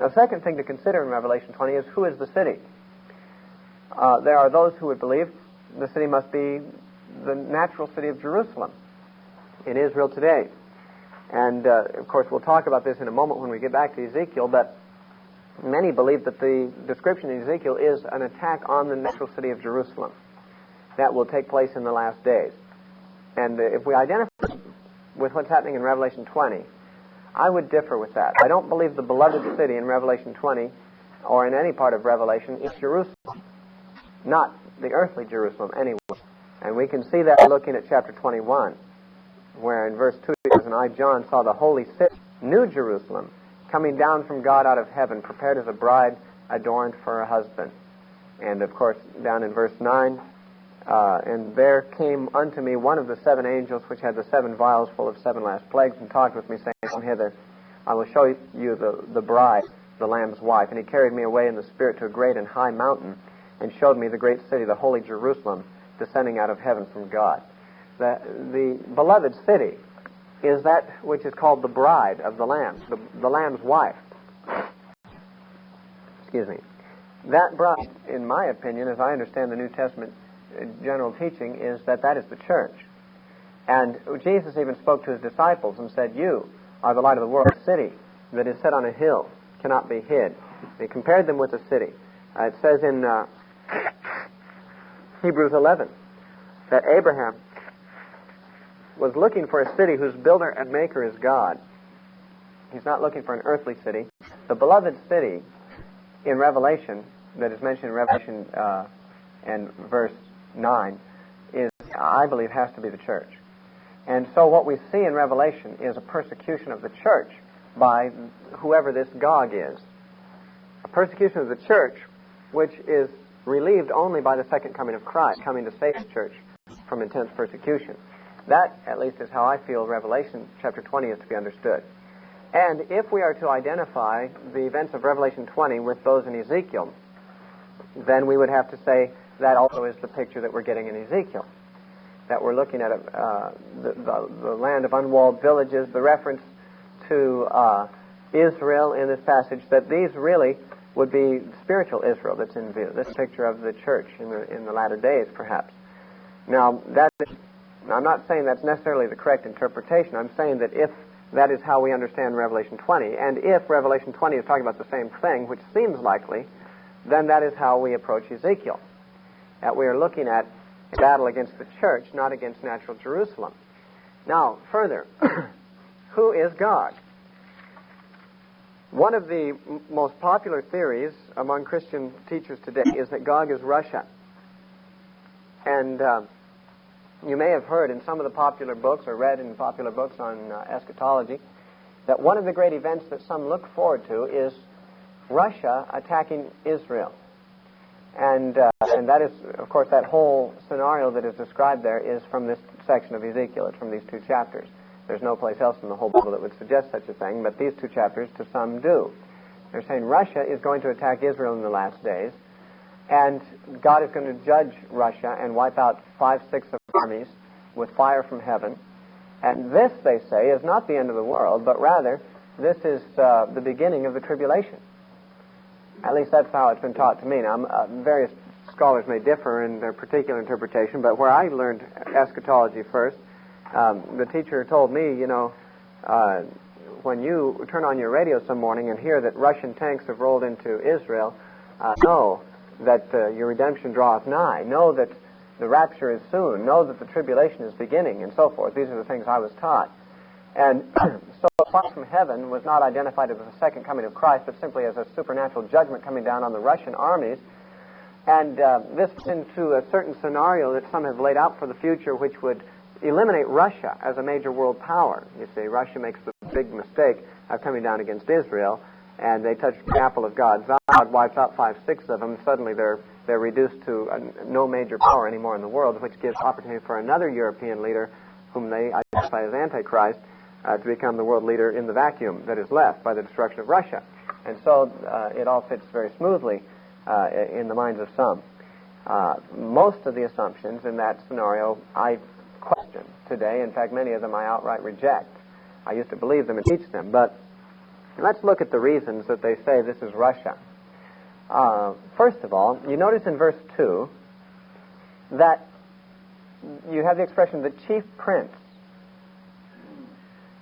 Now, the second thing to consider in Revelation 20 is who is the city. There are those who would believe the city must be the natural city of Jerusalem in Israel today. And, of course, we'll talk about this in a moment when we get back to Ezekiel, but many believe that the description in Ezekiel is an attack on the natural city of Jerusalem. That will take place in the last days. And if we identify with what's happening in Revelation 20, I would differ with that. I don't believe the beloved city in Revelation 20 or in any part of Revelation is Jerusalem. Not the earthly Jerusalem anyway. And we can see that looking at chapter 21, where in verse 2 it says, "And I, John, saw the holy city, New Jerusalem, coming down from God out of heaven, prepared as a bride adorned for her husband." And, of course, down in verse 9, "And there came unto me one of the seven angels which had the 7 vials full of 7 last plagues, and talked with me, saying, Come hither, I will show you the bride, the Lamb's wife. And he carried me away in the Spirit to a great and high mountain, and showed me the great city, the holy Jerusalem, descending out of heaven from God." The beloved city is that which is called the bride of the Lamb, the Lamb's wife. Excuse me. That bride, in my opinion, as I understand the New Testament general teaching, is that is the church. And Jesus even spoke to his disciples and said, "You are the light of the world, a city that is set on a hill, cannot be hid." He compared them with a city. It says in Hebrews 11 that Abraham was looking for a city whose builder and maker is God. He's not looking for an earthly city. The beloved city in Revelation, that is mentioned in Revelation and verse 9, is, I believe, has to be the church. And so what we see in Revelation is a persecution of the church by whoever this Gog is. A persecution of the church which is relieved only by the second coming of Christ, coming to save the church from intense persecution. That, at least, is how I feel Revelation chapter 20 is to be understood. And if we are to identify the events of Revelation 20 with those in Ezekiel, then we would have to say that also is the picture that we're getting in Ezekiel. That we're looking at the land of unwalled villages, the reference to Israel in this passage, that these really would be spiritual Israel that's in view. This picture of the church in the latter days, perhaps. Now, I'm not saying that's necessarily the correct interpretation. I'm saying that if that is how we understand Revelation 20, and if Revelation 20 is talking about the same thing, which seems likely, then that is how we approach Ezekiel. That we are looking at a battle against the church, not against natural Jerusalem. Now, further, who is Gog? One of the most popular theories among Christian teachers today is that Gog is Russia. And you may have heard in some of the popular books, or read in popular books on eschatology, that one of the great events that some look forward to is Russia attacking Israel. And that is, of course, that whole scenario that is described there is from this section of Ezekiel. It's from these two chapters. There's no place else in the whole Bible that would suggest such a thing, but these two chapters, to some, do. They're saying Russia is going to attack Israel in the last days, and God is going to judge Russia and wipe out 5/6 of the armies with fire from heaven. And this, they say, is not the end of the world, but rather this is the beginning of the tribulation. At least that's how it's been taught to me. Now, various scholars may differ in their particular interpretation, but where I learned eschatology first, the teacher told me, when you turn on your radio some morning and hear that Russian tanks have rolled into Israel, know that your redemption draweth nigh. Know that the rapture is soon. Know that the tribulation is beginning, and so forth. These are the things I was taught. And so fire from heaven was not identified as the second coming of Christ, but simply as a supernatural judgment coming down on the Russian armies. And this fits into a certain scenario that some have laid out for the future, which would eliminate Russia as a major world power. You see, Russia makes the big mistake of coming down against Israel, and they touch the apple of God's eye. God wipes out 5/6 of them. Suddenly they're reduced to no major power anymore in the world, which gives opportunity for another European leader, whom they identify as Antichrist, to become the world leader in the vacuum that is left by the destruction of Russia. And so it all fits very smoothly in the minds of some. Most of the assumptions in that scenario I question today. In fact, many of them I outright reject. I used to believe them and teach them. But let's look at the reasons that they say this is Russia. First of all, you notice in verse 2 that you have the expression the chief prince.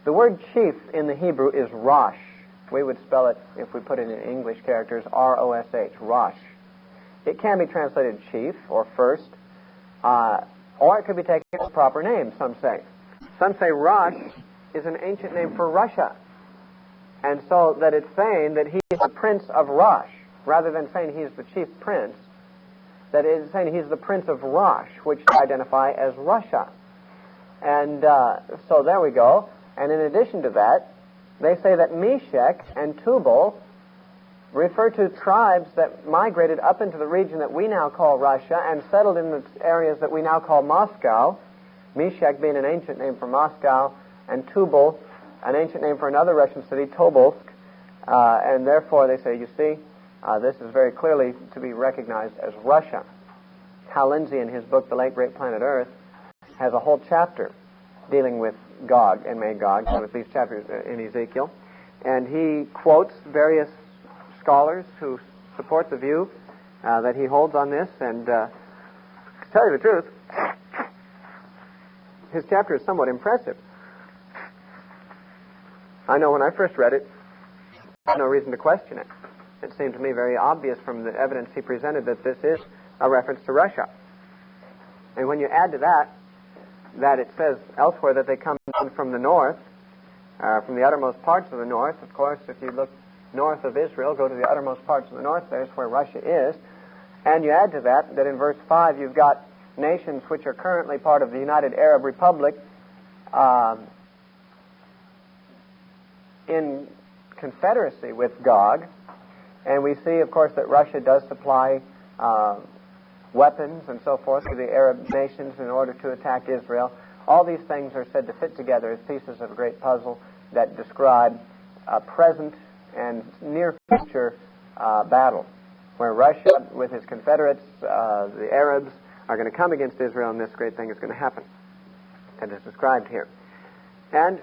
The word chief in the Hebrew is Rosh. We would spell it, if we put it in English characters, R-O-S-H, Rosh. It can be translated chief or first, or it could be taken as a proper name, some say. Some say Rosh is an ancient name for Russia. And so that it's saying that he is the prince of Rosh, rather than saying he's the chief prince, that it is saying he's the prince of Rosh, which they identify as Russia. And so there we go. And in addition to that, they say that Meshech and Tubal refer to tribes that migrated up into the region that we now call Russia and settled in the areas that we now call Moscow, Meshech being an ancient name for Moscow, and Tubal, an ancient name for another Russian city, Tobolsk. And therefore, they say, you see, this is very clearly to be recognized as Russia. Hal Lindsey, in his book, The Late Great Planet Earth, has a whole chapter dealing with Gog and Magog, with these chapters in Ezekiel. And he quotes various scholars who support the view that he holds on this. And to tell you the truth, his chapter is somewhat impressive. I know when I first read it, I had no reason to question it. It seemed to me very obvious from the evidence he presented that this is a reference to Russia. And when you add to that it says elsewhere that they come down from the north, from the uttermost parts of the north. Of course, if you look north of Israel, go to the uttermost parts of the north, there's where Russia is. And you add to that in verse 5 you've got nations which are currently part of the United Arab Republic in confederacy with Gog. And we see, of course, that Russia does supply weapons and so forth to the Arab nations in order to attack Israel. All these things are said to fit together as pieces of a great puzzle that describe a present and near future battle, where Russia, with his confederates, the Arabs, are going to come against Israel, and this great thing is going to happen. That is described here. And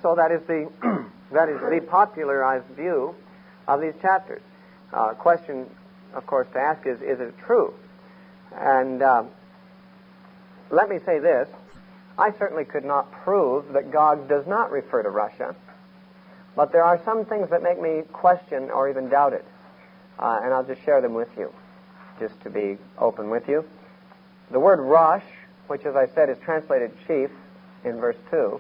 so that is the popularized view of these chapters. Question, of course, to ask is it true? And let me say this. I certainly could not prove that Gog does not refer to Russia, but there are some things that make me question or even doubt it. And I'll just share them with you, just to be open with you. The word Rosh, which, as I said, is translated chief in verse 2,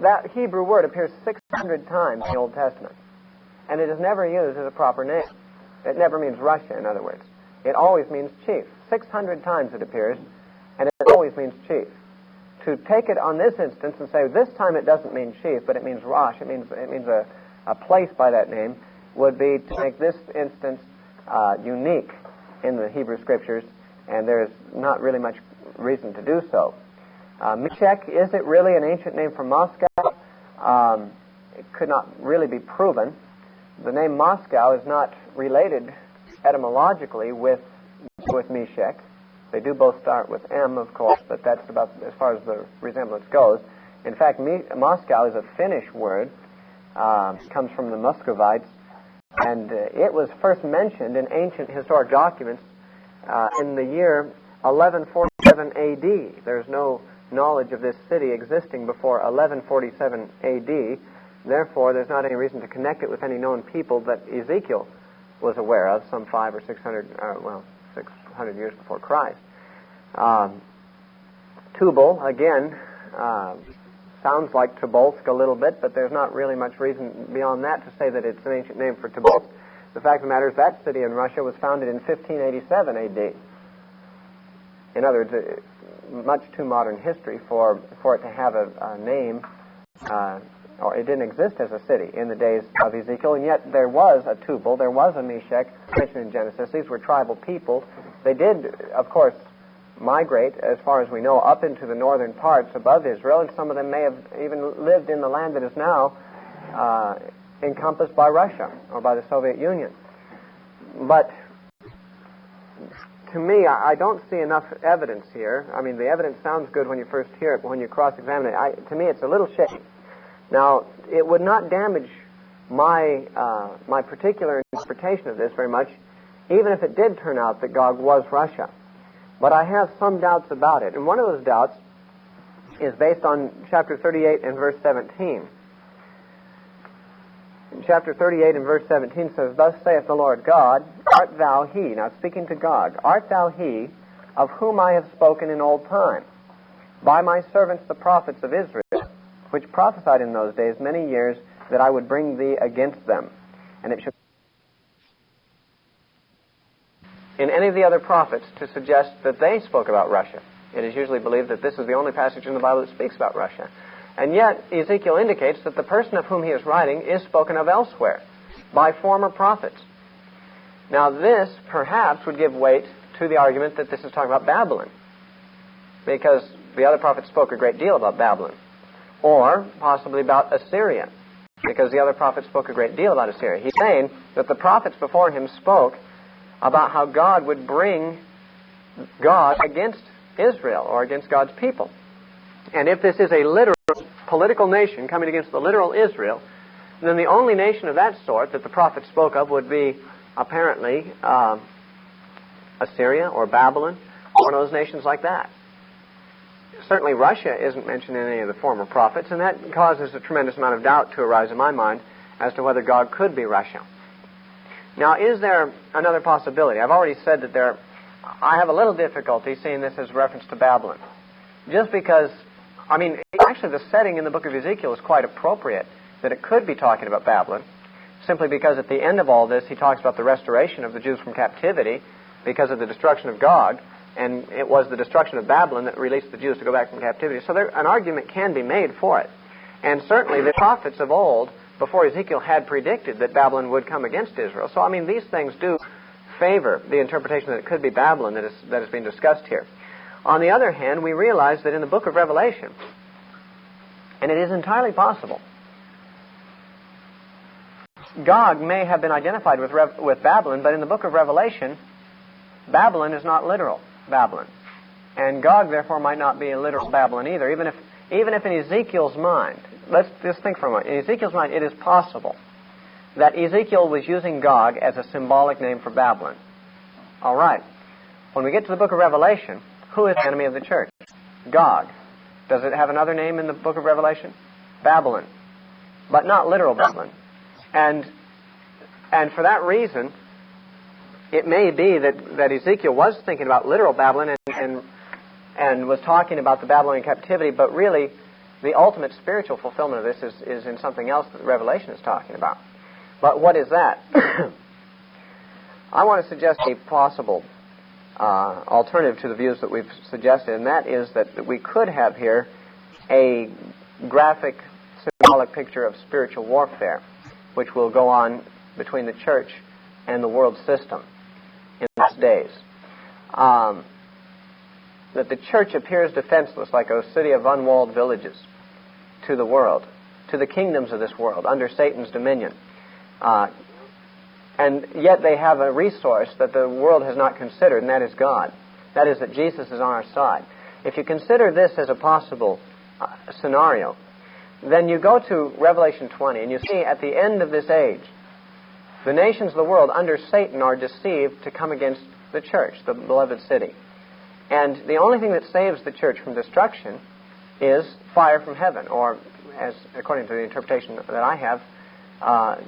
that Hebrew word appears 600 times in the Old Testament, and it is never used as a proper name. It never means Russia, in other words. It always means chief. 600 times it appears, and it always means chief. To take it on this instance and say, this time it doesn't mean chief, but it means Rosh, it means a place by that name, would be to make this instance unique in the Hebrew Scriptures, and there's not really much reason to do so. Meshech, is it really an ancient name for Moscow? It could not really be proven. The name Moscow is not related etymologically with Meshech. They do both start with M, of course, but that's about as far as the resemblance goes. In fact, Moscow is a Finnish word. It comes from the Muscovites, and it was first mentioned in ancient historic documents in the year 1147 A.D. There's no knowledge of this city existing before 1147 A.D. Therefore, there's not any reason to connect it with any known people that Ezekiel was aware of, some 500 or 600, 600 years before Christ. Tubal, again, sounds like Tobolsk a little bit, but there's not really much reason beyond that to say that it's an ancient name for Tobolsk. The fact of the matter is that city in Russia was founded in 1587 A.D. In other words, much too modern history for it to have a name, or it didn't exist as a city in the days of Ezekiel, and yet there was a Tubal, there was a Meshech mentioned in Genesis. These were tribal people. They did, of course, migrate, as far as we know, up into the northern parts above Israel, and some of them may have even lived in the land that is now encompassed by Russia or by the Soviet Union. But to me, I don't see enough evidence here. I mean, the evidence sounds good when you first hear it, but when you cross-examine it, to me it's a little shaky. Now, it would not damage my particular interpretation of this very much, even if it did turn out that Gog was Russia. But I have some doubts about it, and one of those doubts is based on chapter 38 and verse 17. Chapter 38 and verse 17 says, "Thus saith the Lord God, art thou he," now speaking to Gog, "art thou he of whom I have spoken in old time, by my servants the prophets of Israel, which prophesied in those days many years that I would bring thee against them. And it should in any of the other prophets to suggest that they spoke about Russia. It is usually believed that this is the only passage in the Bible that speaks about Russia. And yet, Ezekiel indicates that the person of whom he is writing is spoken of elsewhere by former prophets. Now, this perhaps would give weight to the argument that this is talking about Babylon, because the other prophets spoke a great deal about Babylon, or possibly about Assyria, because the other prophets spoke a great deal about Assyria. He's saying that the prophets before him spoke about how God would bring God against Israel, or against God's people. And if this is a literal political nation coming against the literal Israel, then the only nation of that sort that the prophet spoke of would be apparently Assyria or Babylon, one of those nations like that. Certainly Russia isn't mentioned in any of the former prophets, and that causes a tremendous amount of doubt to arise in my mind as to whether God could be Russia. Now, is there another possibility? I've already said that I have a little difficulty seeing this as reference to Babylon, just because I mean, actually the setting in the book of Ezekiel is quite appropriate, that it could be talking about Babylon, simply because at the end of all this he talks about the restoration of the Jews from captivity because of the destruction of Gog, and it was the destruction of Babylon that released the Jews to go back from captivity. So an argument can be made for it. And certainly the prophets of old, before Ezekiel, had predicted that Babylon would come against Israel. So, I mean, these things do favor the interpretation that it could be Babylon that is being discussed here. On the other hand, we realize that in the book of Revelation, and it is entirely possible, Gog may have been identified with Babylon, but in the book of Revelation, Babylon is not literal Babylon. And Gog, therefore, might not be a literal Babylon either. Even if in Ezekiel's mind, let's just think for a moment, in Ezekiel's mind it is possible that Ezekiel was using Gog as a symbolic name for Babylon. All right. When we get to the book of Revelation, who is the enemy of the church? Gog. Does it have another name in the book of Revelation? Babylon. But not literal Babylon. And for that reason, it may be that Ezekiel was thinking about literal Babylon and was talking about the Babylonian captivity, but really the ultimate spiritual fulfillment of this is in something else that Revelation is talking about. But what is that? I want to suggest a possible alternative to the views that we've suggested, and that is that we could have here a graphic, symbolic picture of spiritual warfare, which will go on between the church and the world system in these days. That the church appears defenseless, like a city of unwalled villages, to the world, to the kingdoms of this world, under Satan's dominion. And yet they have a resource that the world has not considered, and that is God. That is that Jesus is on our side. If you consider this as a possible scenario, then you go to Revelation 20, and you see at the end of this age, the nations of the world under Satan are deceived to come against the church, the beloved city. And the only thing that saves the church from destruction is fire from heaven, or, as according to the interpretation that I have,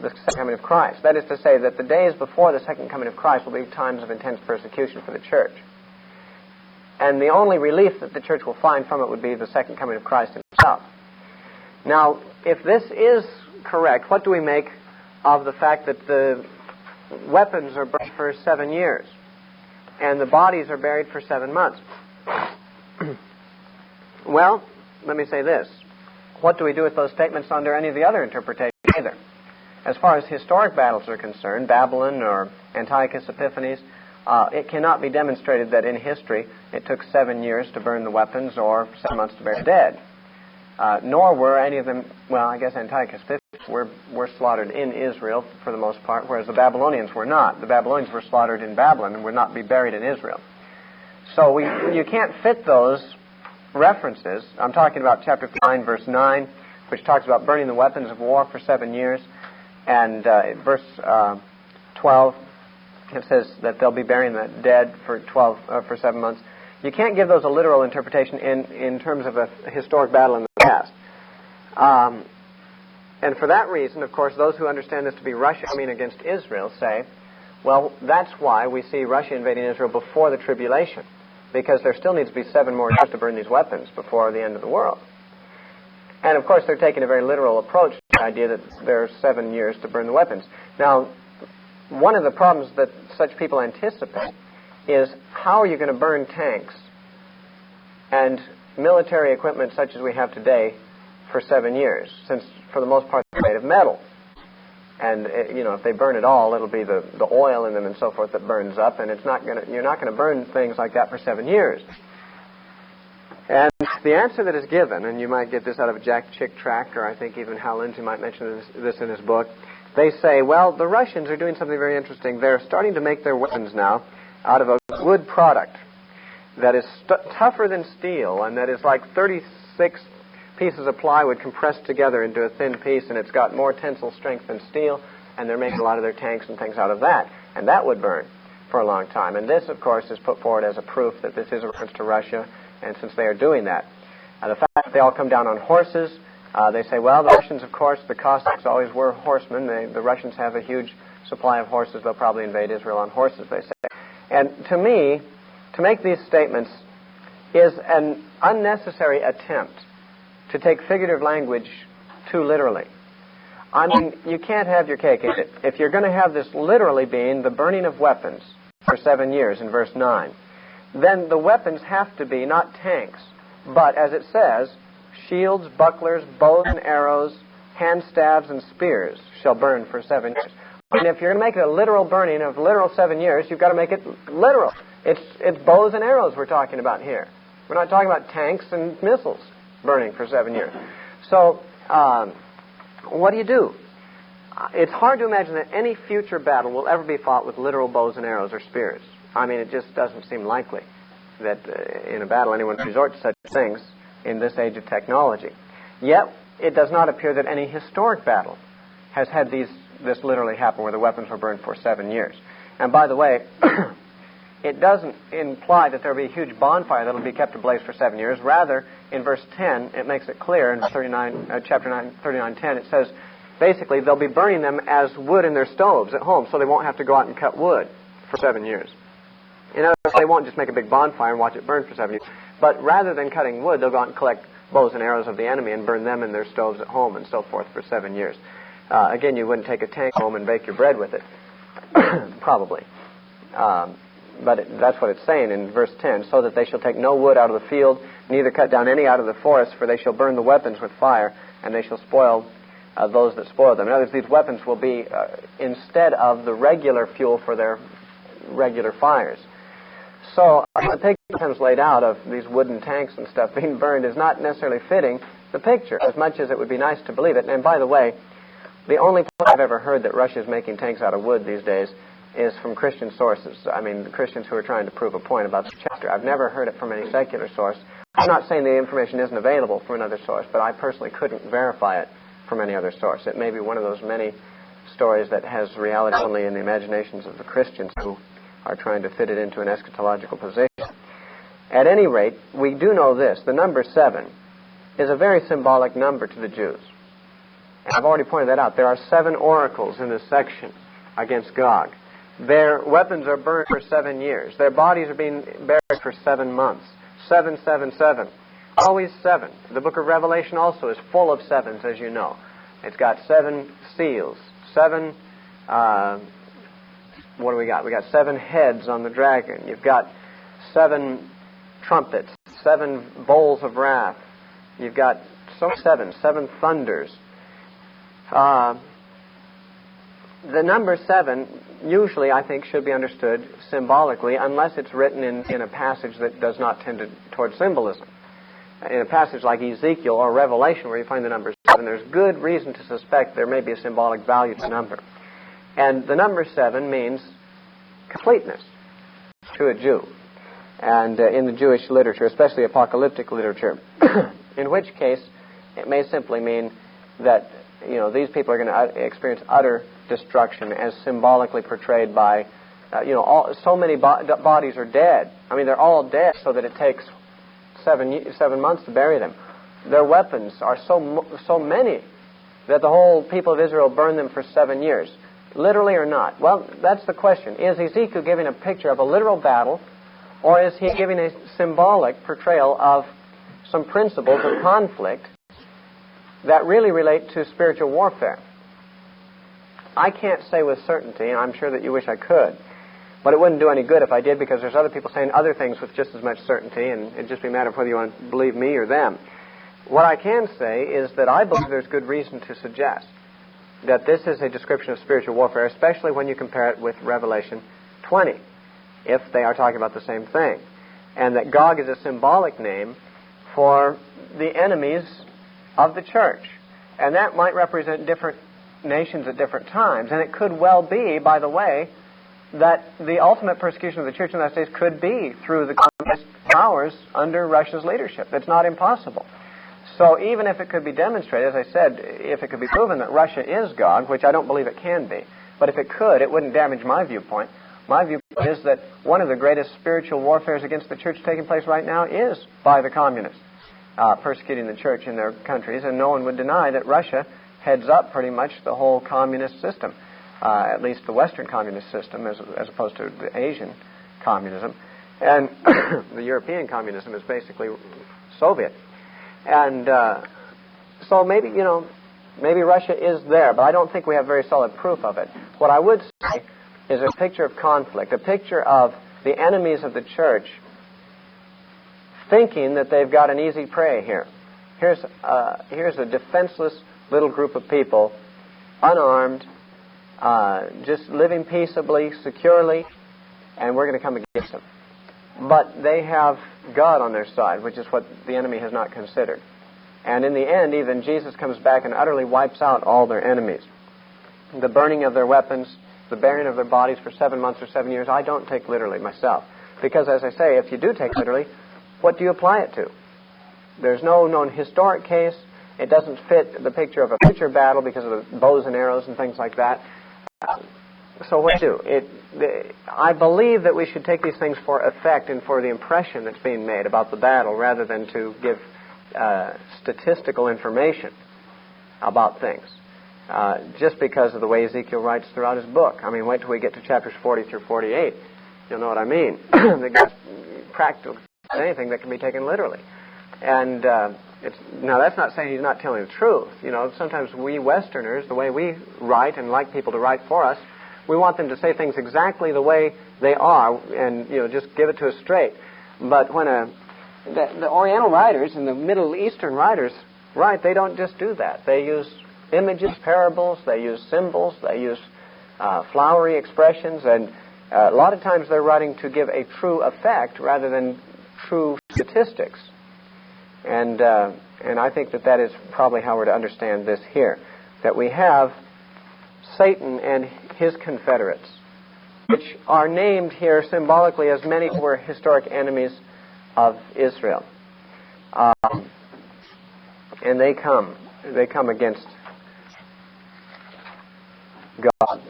the second coming of Christ. That is to say that the days before the second coming of Christ will be times of intense persecution for the church. And the only relief that the church will find from it would be the second coming of Christ himself. Now, if this is correct, what do we make of the fact that the weapons are burned for 7 years and the bodies are buried for 7 months? Well, let me say this. What do we do with those statements under any of the other interpretations either? As far as historic battles are concerned, Babylon or Antiochus Epiphanes, it cannot be demonstrated that in history it took 7 years to burn the weapons or 7 months to bury the dead. Nor were any of them, well, I guess Antiochus Epiphanes were slaughtered in Israel for the most part, whereas the Babylonians were not. The Babylonians were slaughtered in Babylon and would not be buried in Israel. So you can't fit those references. I'm talking about chapter 9, verse 9, which talks about burning the weapons of war for 7 years. And verse 12, it says that they'll be burying the dead for 7 months. You can't give those a literal interpretation in terms of a historic battle in the past. And for that reason, of course, those who understand this to be Russia coming against Israel say, well, that's why we see Russia invading Israel before the tribulation, because there still needs to be 7 more years to burn these weapons before the end of the world. And, of course, they're taking a very literal approach to the idea that there are 7 years to burn the weapons. Now, one of the problems that such people anticipate is how are you going to burn tanks and military equipment such as we have today for 7 years, since for the most part they're made of metal. And, if they burn it all, it'll be the oil in them and so forth that burns up, and you're not going to burn things like that for 7 years. And the answer that is given, and you might get this out of Jack Chick-Track, or I think even Hal Lindsey might mention this in his book, they say, well, the Russians are doing something very interesting. They're starting to make their weapons now out of a wood product that is tougher than steel, and that is like 36 pieces of plywood compressed together into a thin piece, and it's got more tensile strength than steel, and they're making a lot of their tanks and things out of that. And that would burn for a long time. And this, of course, is put forward as a proof that this is a reference to Russia, and since they are doing that. The fact that they all come down on horses, they say, well, the Russians, of course, the Cossacks always were horsemen. The Russians have a huge supply of horses. They'll probably invade Israel on horses, they say. And to me, to make these statements is an unnecessary attempt to take figurative language too literally. I mean, you can't have your cake and eat it. If you're going to have this literally being the burning of weapons for 7 years in verse 9, then the weapons have to be not tanks, but, as it says, shields, bucklers, bows and arrows, hand staves, and spears shall burn for 7 years. And if you're going to make it a literal burning of literal 7 years, you've got to make it literal. It's bows and arrows we're talking about here. We're not talking about tanks and missiles burning for 7 years. So, what do? It's hard to imagine that any future battle will ever be fought with literal bows and arrows or spears. I mean, it just doesn't seem likely that in a battle anyone would resort to such things in this age of technology. Yet, it does not appear that any historic battle has had this literally happen where the weapons were burned for 7 years. And by the way, it doesn't imply that there will be a huge bonfire that will be kept ablaze for 7 years. Rather, in verse 10, it makes it clear, in chapter 9, 39:10, it says, basically, they'll be burning them as wood in their stoves at home, so they won't have to go out and cut wood for 7 years. In other words, they won't just make a big bonfire and watch it burn for 7 years. But rather than cutting wood, they'll go out and collect bows and arrows of the enemy and burn them in their stoves at home and so forth for 7 years. Again, you wouldn't take a tank home and bake your bread with it, probably. But that's what it's saying in verse 10, so that they shall take no wood out of the field, neither cut down any out of the forest, for they shall burn the weapons with fire, and they shall spoil those that spoil them. In other words, these weapons will be instead of the regular fuel for their regular fires. So the picture sometimes laid out of these wooden tanks and stuff being burned is not necessarily fitting the picture, as much as it would be nice to believe it. And by the way, the only place I've ever heard that Russia is making tanks out of wood these days is from Christian sources. I mean, Christians who are trying to prove a point about this chapter. I've never heard it from any secular source. I'm not saying the information isn't available from another source, but I personally couldn't verify it from any other source. It may be one of those many stories that has reality only in the imaginations of the Christians who are trying to fit it into an eschatological position. At any rate, we do know this. The number 7 is a very symbolic number to the Jews. And I've already pointed that out. There are 7 oracles in this section against Gog. Their weapons are burned for 7 years. Their bodies are being buried for 7 months. 7, 7, 7. Always 7. The book of Revelation also is full of 7s, as you know. It's got 7 seals, 7... what do we got? We got 7 heads on the dragon. You've got 7 trumpets, 7 bowls of wrath. You've got 7 thunders. The number 7 usually, I think, should be understood symbolically, unless it's written in a passage that does not tend toward symbolism. In a passage like Ezekiel or Revelation, where you find the number 7, there's good reason to suspect there may be a symbolic value to the number. And the number 7 means completeness to a Jew. And in the Jewish literature, especially apocalyptic literature, in which case it may simply mean that, these people are going to experience utter destruction as symbolically portrayed by, so many bodies are dead. I mean, they're all dead so that it takes 7 months to bury them. Their weapons are so many that the whole people of Israel burn them for 7 years. Literally or not? Well, that's the question. Is Ezekiel giving a picture of a literal battle, or is he giving a symbolic portrayal of some principles of conflict that really relate to spiritual warfare? I can't say with certainty, and I'm sure that you wish I could, but it wouldn't do any good if I did, because there's other people saying other things with just as much certainty, and it'd just be a matter of whether you want to believe me or them. What I can say is that I believe there's good reason to suggest that this is a description of spiritual warfare, especially when you compare it with Revelation 20, if they are talking about the same thing. And that Gog is a symbolic name for the enemies of the church. And that might represent different nations at different times. And it could well be, by the way, that the ultimate persecution of the church in the United States could be through the communist powers under Russia's leadership. It's not impossible. So even if it could be demonstrated, as I said, if it could be proven that Russia is Gog, which I don't believe it can be, but if it could, it wouldn't damage my viewpoint. My viewpoint is that one of the greatest spiritual warfares against the church taking place right now is by the communists persecuting the church in their countries, and no one would deny that Russia heads up pretty much the whole communist system, at least the Western communist system as opposed to the Asian communism. And the European communism is basically Soviet. And So maybe, maybe Russia is there, but I don't think we have very solid proof of it. What I would say is a picture of conflict, a picture of the enemies of the church thinking that they've got an easy prey here. Here's a defenseless little group of people, unarmed, just living peaceably, securely, and we're going to come against them. But they have God on their side, which is what the enemy has not considered. And in the end, even Jesus comes back and utterly wipes out all their enemies. The burning of their weapons, the burying of their bodies for 7 months or 7 years, I don't take literally myself. Because, as I say, if you do take literally, what do you apply it to? There's no known historic case. It doesn't fit the picture of a future battle because of the bows and arrows and things like that. So what do? I believe that we should take these things for effect and for the impression that's being made about the battle rather than to give statistical information about things. Just because of the way Ezekiel writes throughout his book. I mean, wait till we get to chapters 40 through 48. You'll know what I mean. The guy's practical anything that can be taken literally. And now that's not saying he's not telling the truth. Sometimes we Westerners, the way we write and like people to write for us, we want them to say things exactly the way they are and, just give it to us straight. But when the Oriental writers and the Middle Eastern writers write, they don't just do that. They use images, parables, they use symbols, they use flowery expressions, and a lot of times they're writing to give a true effect rather than true statistics. And I think that is probably how we're to understand this here, that we have Satan and his confederates, which are named here symbolically as many who were historic enemies of Israel. And they come against God,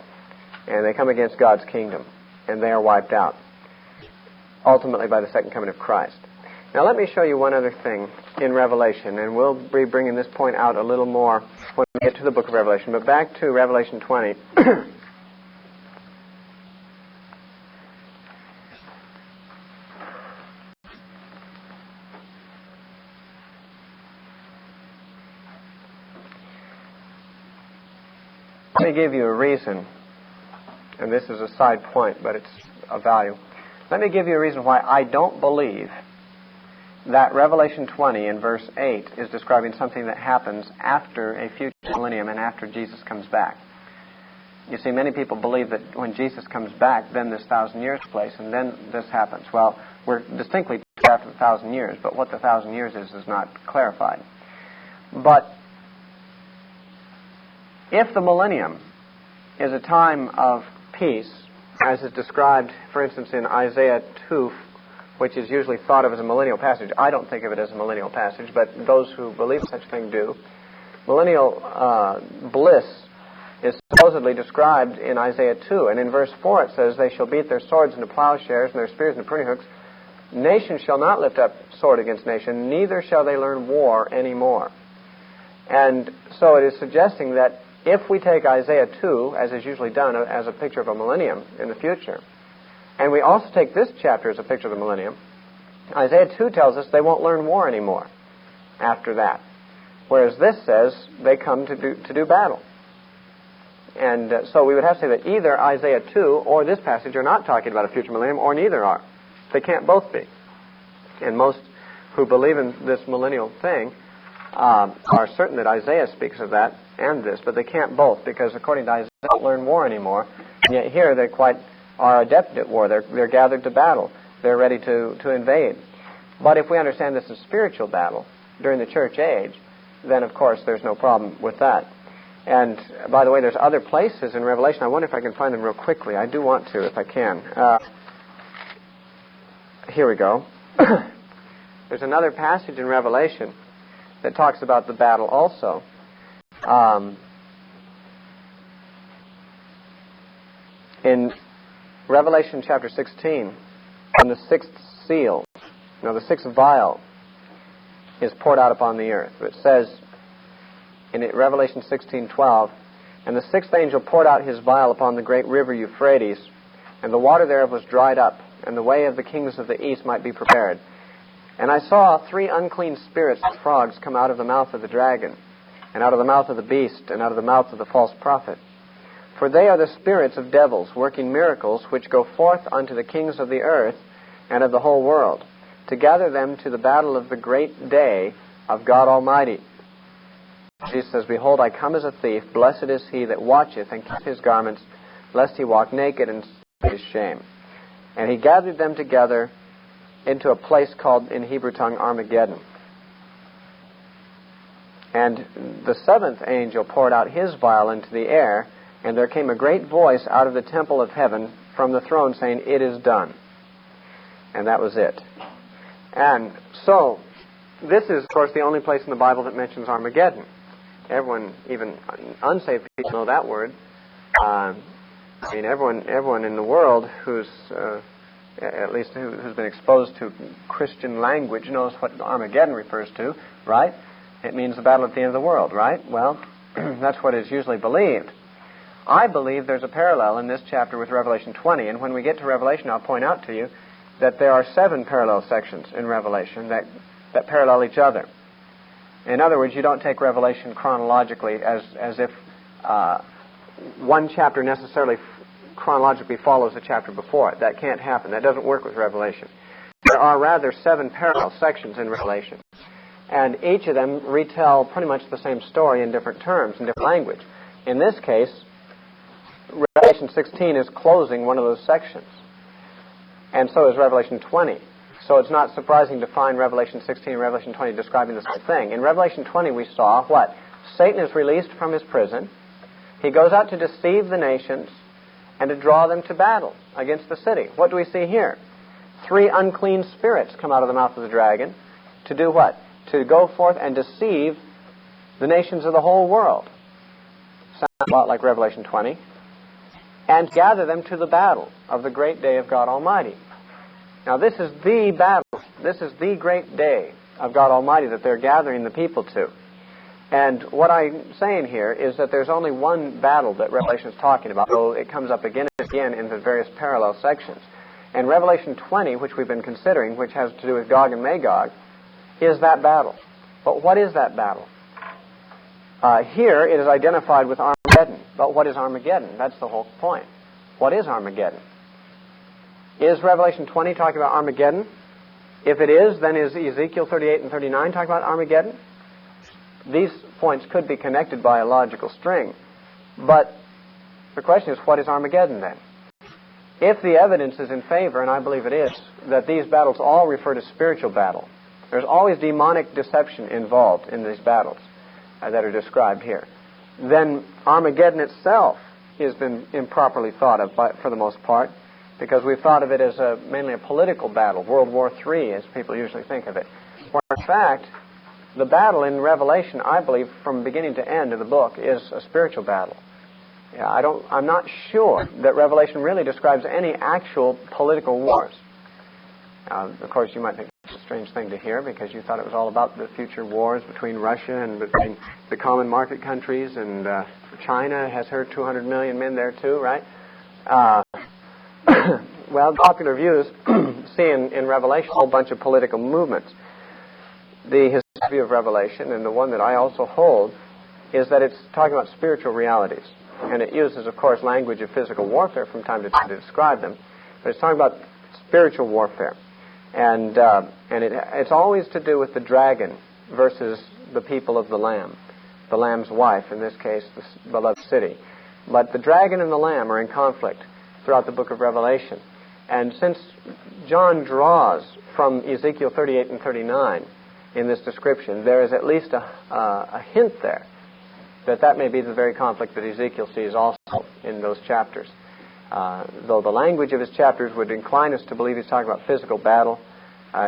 and they come against God's kingdom, and they are wiped out, ultimately by the second coming of Christ. Now let me show you one other thing in Revelation, and we'll be bringing this point out a little more when we get to the book of Revelation. But back to Revelation 20. Let me give you a reason, and this is a side point, but it's of value. Let me give you a reason why I don't believe that Revelation 20 in verse 8 is describing something that happens after a future millennium and after Jesus comes back. You see, many people believe that when Jesus comes back, then this 1,000 years takes place, and then this happens. Well, we're distinctly after the 1,000 years, but what the 1,000 years is not clarified. But if the millennium is a time of peace, as is described, for instance, in Isaiah 2, which is usually thought of as a millennial passage. I don't think of it as a millennial passage, but those who believe such a thing do. Millennial bliss is supposedly described in Isaiah 2, and in verse 4 it says, "They shall beat their swords into plowshares and their spears into pruning hooks. Nation shall not lift up sword against nation, neither shall they learn war anymore." And so it is suggesting that if we take Isaiah 2, as is usually done, as a picture of a millennium in the future, and we also take this chapter as a picture of the millennium, Isaiah 2 tells us they won't learn war anymore after that. Whereas this says they come to do battle. And so we would have to say that either Isaiah 2 or this passage are not talking about a future millennium, or neither are. They can't both be. And most who believe in this millennial thing are certain that Isaiah speaks of that and this, but they can't both, because according to Isaiah, they don't learn war anymore. And yet here they quite are adept at war. They're gathered to battle. They're ready to invade. But if we understand this as spiritual battle during the church age, then of course there's no problem with that. And by the way, there's other places in Revelation. I wonder if I can find them real quickly. I do want to, if I can. Here we go. There's another passage in Revelation that talks about the battle also. In Revelation chapter 16, on the sixth seal, the sixth vial is poured out upon the earth. It says in Revelation 16:12, "And the sixth angel poured out his vial upon the great river Euphrates, and the water thereof was dried up, and the way of the kings of the east might be prepared. And I saw 3 unclean spirits of frogs come out of the mouth of the dragon, and out of the mouth of the beast, and out of the mouth of the false prophet. For they are the spirits of devils, working miracles, which go forth unto the kings of the earth and of the whole world, to gather them to the battle of the great day of God Almighty. Jesus says, Behold, I come as a thief. Blessed is he that watcheth and keepeth his garments, lest he walk naked and see his shame. And he gathered them together into a place called, in Hebrew tongue, Armageddon. And the seventh angel poured out his vial into the air, and there came a great voice out of the temple of heaven from the throne, saying, It is done. And that was it. And so, this is, of course, the only place in the Bible that mentions Armageddon. Everyone, even unsaved people, know that word. Everyone in the world who's, at least who's been exposed to Christian language, knows what Armageddon refers to, right? It means the battle at the end of the world, right? Well, that's what is usually believed. I believe there's a parallel in this chapter with Revelation 20, and when we get to Revelation, I'll point out to you that there are 7 parallel sections in Revelation that parallel each other. In other words, you don't take Revelation chronologically as if one chapter necessarily chronologically follows the chapter before it. That can't happen. That doesn't work with Revelation. There are rather 7 parallel sections in Revelation, and each of them retell pretty much the same story in different terms, in different language. In this case, Revelation 16 is closing one of those sections, and so is Revelation 20. So it's not surprising to find Revelation 16 and Revelation 20 describing the same thing. In Revelation 20 we saw what? Satan is released from his prison. He goes out to deceive the nations and to draw them to battle against the city. What do we see here? 3 unclean spirits come out of the mouth of the dragon to do what? To go forth and deceive the nations of the whole world. Sounds a lot like Revelation 20. And gather them to the battle of the great day of God Almighty. Now this is the battle. This is the great day of God Almighty that they're gathering the people to. And what I'm saying here is that there's only one battle that Revelation is talking about, though it comes up again and again in the various parallel sections. And Revelation 20, which we've been considering, which has to do with Gog and Magog, is that battle. But what is that battle? Here it is identified with Armageddon. But what is Armageddon? That's the whole point. What is Armageddon? Is Revelation 20 talking about Armageddon? If it is, then is Ezekiel 38 and 39 talking about Armageddon? These points could be connected by a logical string. But the question is, what is Armageddon then? If the evidence is in favor, and I believe it is, that these battles all refer to spiritual battle, there's always demonic deception involved in these battles that are described here, then Armageddon itself has been improperly thought of for the most part, because we've thought of it as mainly a political battle, World War III, as people usually think of it. Where in fact, the battle in Revelation, I believe, from beginning to end of the book, is a spiritual battle. Yeah, I'm not sure that Revelation really describes any actual political wars. Of course, you might think it's a strange thing to hear, because you thought it was all about the future wars between Russia and between the common market countries, and China has her 200 million men there too, right? Well, popular views see in Revelation a whole bunch of political movements. The historic view of Revelation, and the one that I also hold, is that it's talking about spiritual realities. And it uses, of course, language of physical warfare from time to time to describe them. But it's talking about spiritual warfare. And it's always to do with the dragon versus the people of the Lamb. The Lamb's wife, in this case, the beloved city. But the dragon and the Lamb are in conflict throughout the book of Revelation. And since John draws from Ezekiel 38 and 39 in this description, there is at least a hint there that may be the very conflict that Ezekiel sees also in those chapters. Though the language of his chapters would incline us to believe he's talking about physical battle,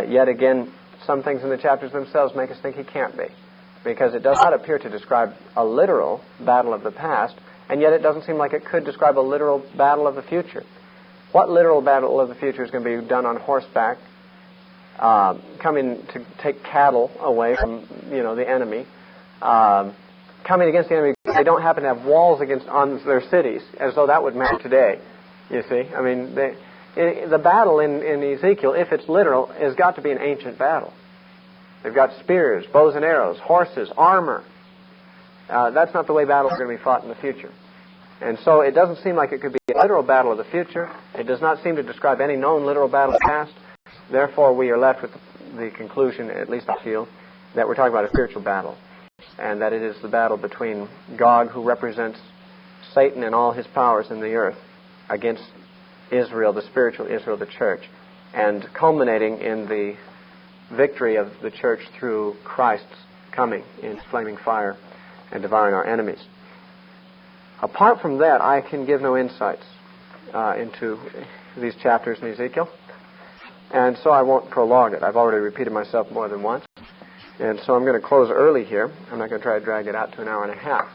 yet again, some things in the chapters themselves make us think he can't be, because it does not appear to describe a literal battle of the past, and yet it doesn't seem like it could describe a literal battle of the future. What literal battle of the future is going to be done on horseback, coming to take cattle away from the enemy, coming against the enemy? They don't happen to have walls on their cities, as though that would matter today. You see, I mean, the battle in Ezekiel, if it's literal, has got to be an ancient battle. They've got spears, bows and arrows, horses, armor. That's not the way battles are going to be fought in the future. And so it doesn't seem like it could be a literal battle of the future. It does not seem to describe any known literal battle of the past. Therefore, we are left with the conclusion, at least I feel, that we're talking about a spiritual battle, and that it is the battle between Gog, who represents Satan and all his powers in the earth, against Israel, the spiritual Israel, the church, and culminating in the victory of the church through Christ's coming in flaming fire and devouring our enemies. Apart from that, I can give no insights into these chapters in Ezekiel, and so I won't prolong it. I've already repeated myself more than once, and so I'm going to close early here. I'm not going to try to drag it out to an hour and a half.